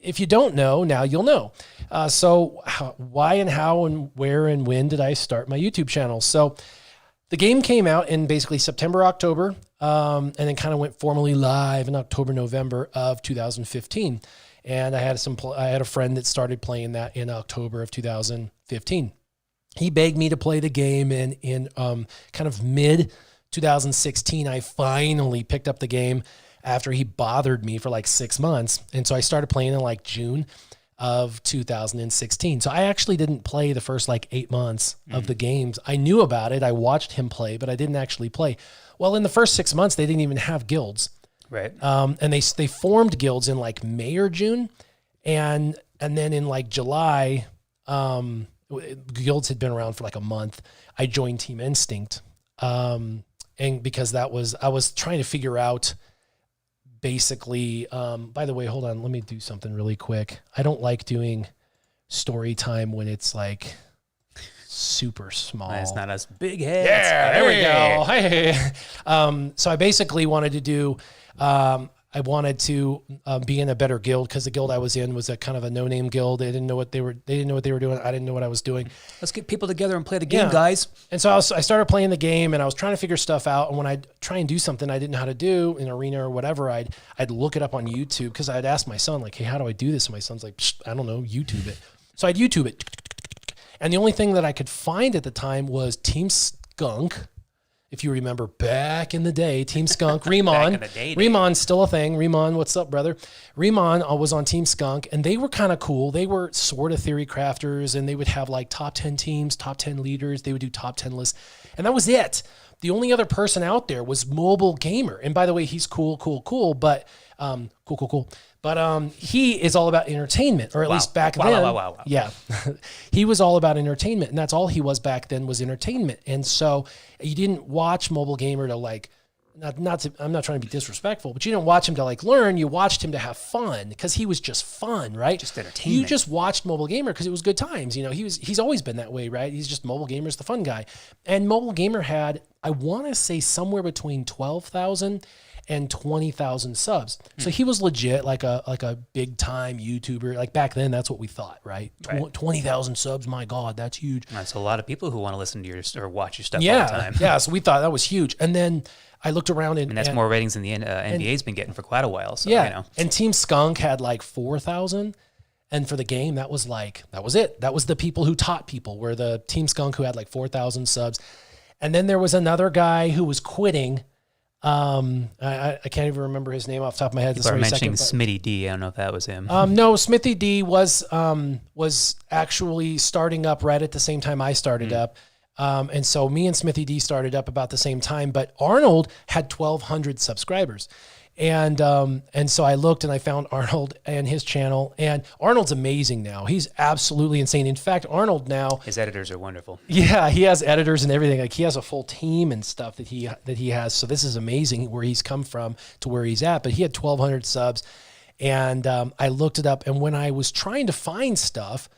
if you don't know, now you'll know. Why and how and where and when did I start my YouTube channel? So the game came out in basically September, October, and then kind of went formally live in October, November of 2015. And I had a friend that started playing that in October of 2015. He begged me to play the game in kind of mid 2016. I finally picked up the game after he bothered me for like 6 months. And so I started playing in like June. of 2016. So I actually didn't play the first like 8 months of the games. I knew about it. I watched him play, but I didn't actually play. Well, in the first 6 months, they didn't even have guilds. Right. And they formed guilds in like May or June. And then in like July, guilds had been around for like a month. I joined Team Instinct. And because I was trying to figure out basically, by the way, hold on, let me do something really quick. I don't like doing story time when it's like super small. It's not us big heads. Yeah, there we go. Hey. So I basically wanted to do, I wanted to be in a better guild because the guild I was in was a kind of a no-name guild. They didn't know what they were doing. I didn't know what I was doing. Let's get people together and play the game, guys. And so I started playing the game, and I was trying to figure stuff out. And when I'd try and do something I didn't know how to do in arena or whatever, I'd look it up on YouTube because I'd ask my son, like, hey, how do I do this? And my son's like, I don't know, YouTube it. So I'd YouTube it. And the only thing that I could find at the time was Team Skunk. If you remember back in the day, Team Skunk, Remon. Remon's still a thing. Remon, what's up, brother? Remon was on Team Skunk, and they were kind of cool. They were sort of theory crafters, and they would have like top 10 teams, top 10 leaders. They would do top 10 lists, and that was it. The only other person out there was Mobile Gamer. And by the way, he's cool, but cool. But he is all about entertainment, or at least back then. Wow. Yeah. He was all about entertainment, and that's all he was back then was entertainment. And so you didn't watch Mobile Gamer to like, I'm not trying to be disrespectful, but you didn't watch him to like learn. You watched him to have fun because he was just fun, right? Just entertainment. You just watched Mobile Gamer because it was good times. You know, he's always been that way, right? He's just Mobile Gamer's the fun guy. And Mobile Gamer had, I want to say somewhere between 12,000 and 20,000 subs. So he was legit like a big time YouTuber. Like back then, that's what we thought, right? 20,000 subs. My God, that's huge. That's a lot of people who want to listen to your or watch your stuff all the time. Yeah. So we thought that was huge. And then I looked around and that's more ratings than the NBA's been getting for quite a while. So, yeah. You know. And Team Skunk had like 4,000. And for the game, that was it. That was the people who taught people, were the Team Skunk who had like 4,000 subs. And then there was another guy who was quitting. I can't even remember his name off the top of my head. People are mentioning Smitty D. I don't know if that was him. No, Smithy D was actually starting up right at the same time I started up. And so me and Smithy D started up about the same time, but Arnold had 1,200 subscribers. And so I looked and I found Arnold and his channel, and Arnold's amazing now. He's absolutely insane. In fact, Arnold now, his editors are wonderful. Yeah, he has editors and everything. Like he has a full team and stuff that he has. So this is amazing where he's come from to where he's at. But he had 1,200 subs, and I looked it up. And when I was trying to find stuff,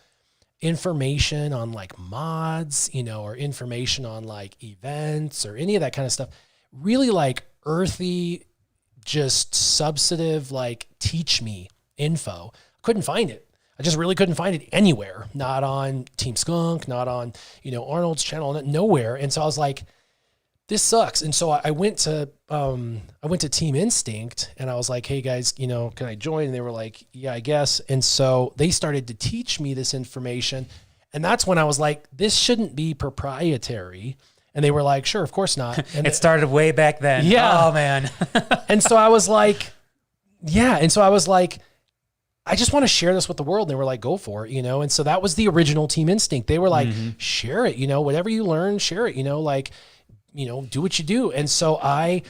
information on like mods, or information on like events or any of that kind of stuff, really like earthy, just substantive, like teach me info. Couldn't find it. I just really couldn't find it anywhere. Not on Team Skunk, not on, Arnold's channel, nowhere. And so I was like, this sucks. And so I went to Team Instinct and I was like, hey guys, can I join? And they were like, yeah, I guess. And so they started to teach me this information. And that's when I was like, this shouldn't be proprietary. And they were like, sure, of course not. And it started way back then. Yeah. Oh, man. And so I was like, yeah. And so I was like, I just want to share this with the world. And they were like, go for it, And so that was the original Team Instinct. They were like, share it, whatever you learn, share it, do what you do. And so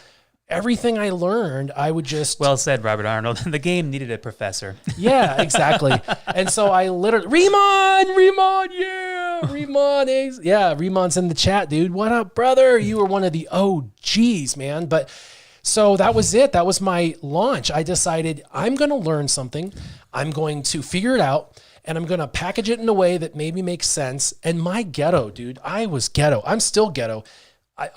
everything I learned, I would just... Well said, Robert Arnold. The game needed a professor. Yeah, exactly. And so I literally... Remon, yeah! Remon, yeah, Remon's in the chat, dude. What up, brother? You were one of the OGs, man. But so that was it. That was my launch. I decided I'm going to learn something. I'm going to figure it out. And I'm going to package it in a way that maybe makes sense. And my ghetto, dude, I was ghetto. I'm still ghetto.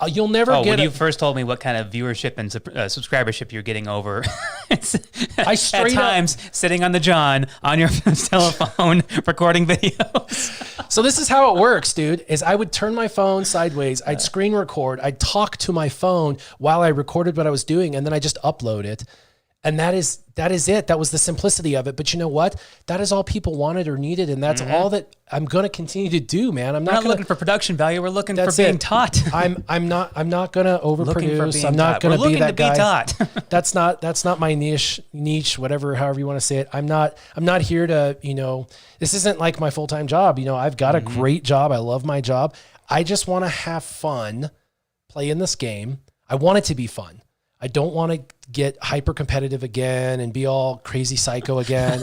You'll never get when you first told me what kind of viewership and subscribership you're getting over, I straight at times sitting on the John on your telephone recording videos. So this is how it works, dude, is I would turn my phone sideways. I'd screen record. I'd talk to my phone while I recorded what I was doing. And then I just upload it. And that is it. That was the simplicity of it. But you know what? That is all people wanted or needed, and that's all that I'm going to continue to do, man. We're not looking for production value. We're looking for being taught. I'm not going to overproduce. I'm not going to be that guy. Taught. That's not my niche, however you want to say it. I'm not here to, this isn't like my full-time job. I've got a great job. I love my job. I just want to have fun playing this game. I want it to be fun. I don't want to get hyper competitive again and be all crazy psycho again.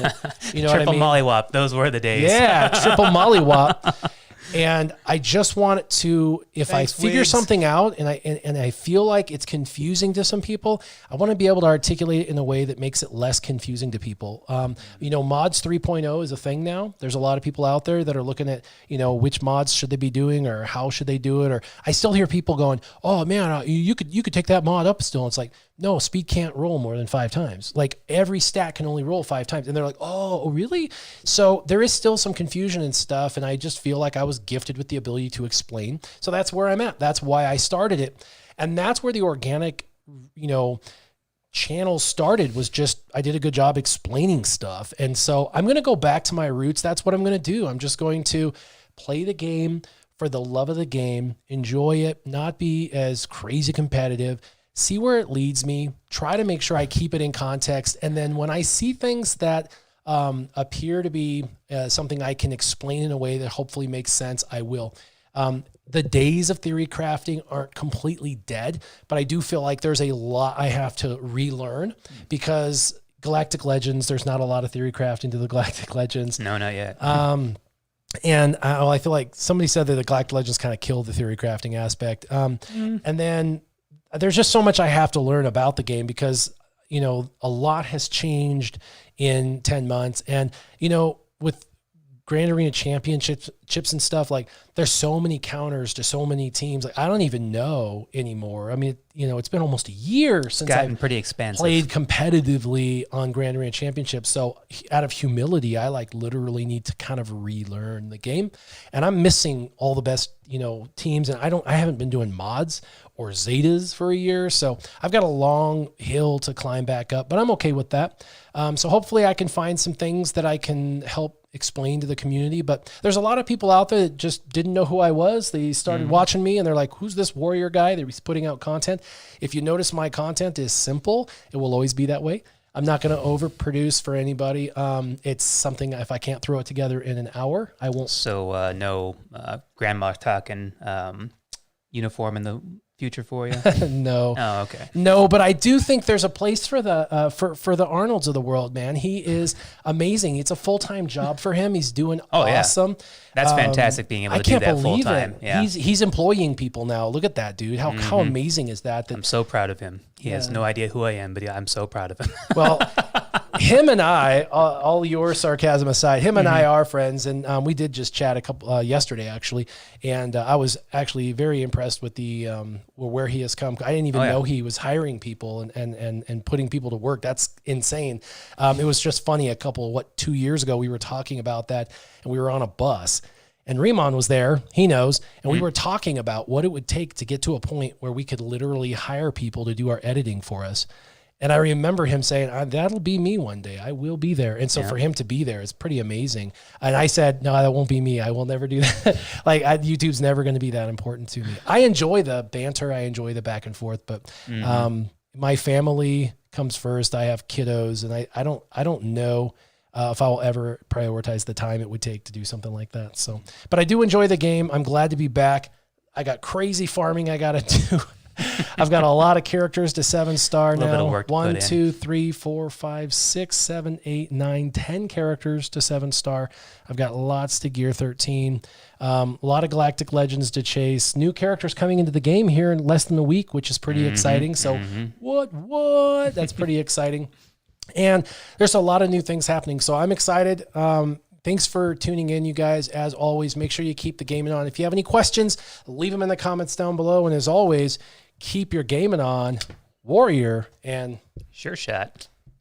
You know what I mean? Triple mollywop. Those were the days. Yeah, triple mollywop. And I just want it to, if I figure something out and I feel like it's confusing to some people, I want to be able to articulate it in a way that makes it less confusing to people. Mods 3.0 is a thing now. There's a lot of people out there that are looking at, which mods should they be doing or how should they do it? Or I still hear people going, oh man, you could take that mod up still. It's like, no, speed can't roll more than 5 times. Like every stat can only roll 5 times. And they're like, oh, really? So there is still some confusion and stuff. And I just feel like I was gifted with the ability to explain. So that's where I'm at. That's why I started it. And that's where the organic, channel started, was just, I did a good job explaining stuff. And so I'm going to go back to my roots. That's what I'm going to do. I'm just going to play the game for the love of the game, enjoy it, not be as crazy competitive, see where it leads me, try to make sure I keep it in context. And then when I see things that appear to be something I can explain in a way that hopefully makes sense, I will. The days of theory crafting aren't completely dead, but I do feel like there's a lot I have to relearn, because Galactic Legends, there's not a lot of theory crafting to the Galactic Legends. No, not yet. And I feel like somebody said that the Galactic Legends kind of killed the theory crafting aspect. And then there's just so much I have to learn about the game, because, a lot has changed in 10 months. And, with Grand Arena Championships and stuff, like there's so many counters to so many teams. Like I don't even know anymore. I mean, it's been almost a year since I've pretty expensive. Played competitively on Grand Arena Championships. So out of humility, I literally need to kind of relearn the game, and I'm missing all the best, teams. And I haven't been doing mods or Zetas for a year. So I've got a long hill to climb back up, but I'm okay with that. So hopefully I can find some things that I can help explain to the community. But there's a lot of people out there that just didn't know who I was. They started watching me and they're like, who's this warrior guy? They're putting out content. If you notice, my content is simple. It will always be that way. I'm not going to overproduce for anybody. It's something, if I can't throw it together in an hour, I won't. So no grandma talking uniform in the future for you? No. Oh, okay. No, but I do think there's a place for the for the Arnolds of the world, man. He is amazing. It's a full-time job for him. He's doing awesome. Yeah. That's fantastic being able to do that full-time. Yeah. He's employing people now. Look at that, dude. How amazing is that? I'm so proud of him. He has no idea who I am, but I'm so proud of him. Well, him and I, all your sarcasm aside, him and I are friends, and we did just chat a couple yesterday actually, and I was actually very impressed with the where he has come. I didn't even know he was hiring people and putting people to work. That's insane. It was just funny. 2 years ago, we were talking about that, and we were on a bus. And Riemann was there, he knows, and we were talking about what it would take to get to a point where we could literally hire people to do our editing for us. And I remember him saying, that'll be me one day. I will be there. And so for him to be there is pretty amazing. And I said, no, that won't be me. I will never do that. YouTube's never going to be that important to me. I enjoy the banter. I enjoy the back and forth, but my family comes first. I have kiddos, and I don't know if I'll ever prioritize the time it would take to do something like that. So, but I do enjoy the game. I'm glad to be back. I got crazy farming I got to do. I've got a lot of characters to 7-star now. 1, 2, 3, 4, 5, 6, 7, 8, 9, 10 characters to 7-star. I've got lots to gear 13. A lot of Galactic Legends to chase. New characters coming into the game here in less than a week, which is pretty exciting. So what? That's pretty exciting. And there's a lot of new things happening. So I'm excited. Thanks for tuning in, you guys. As always, make sure you keep the gaming on. If you have any questions, leave them in the comments down below. And as always, keep your gaming on, Warrior, and SureShot.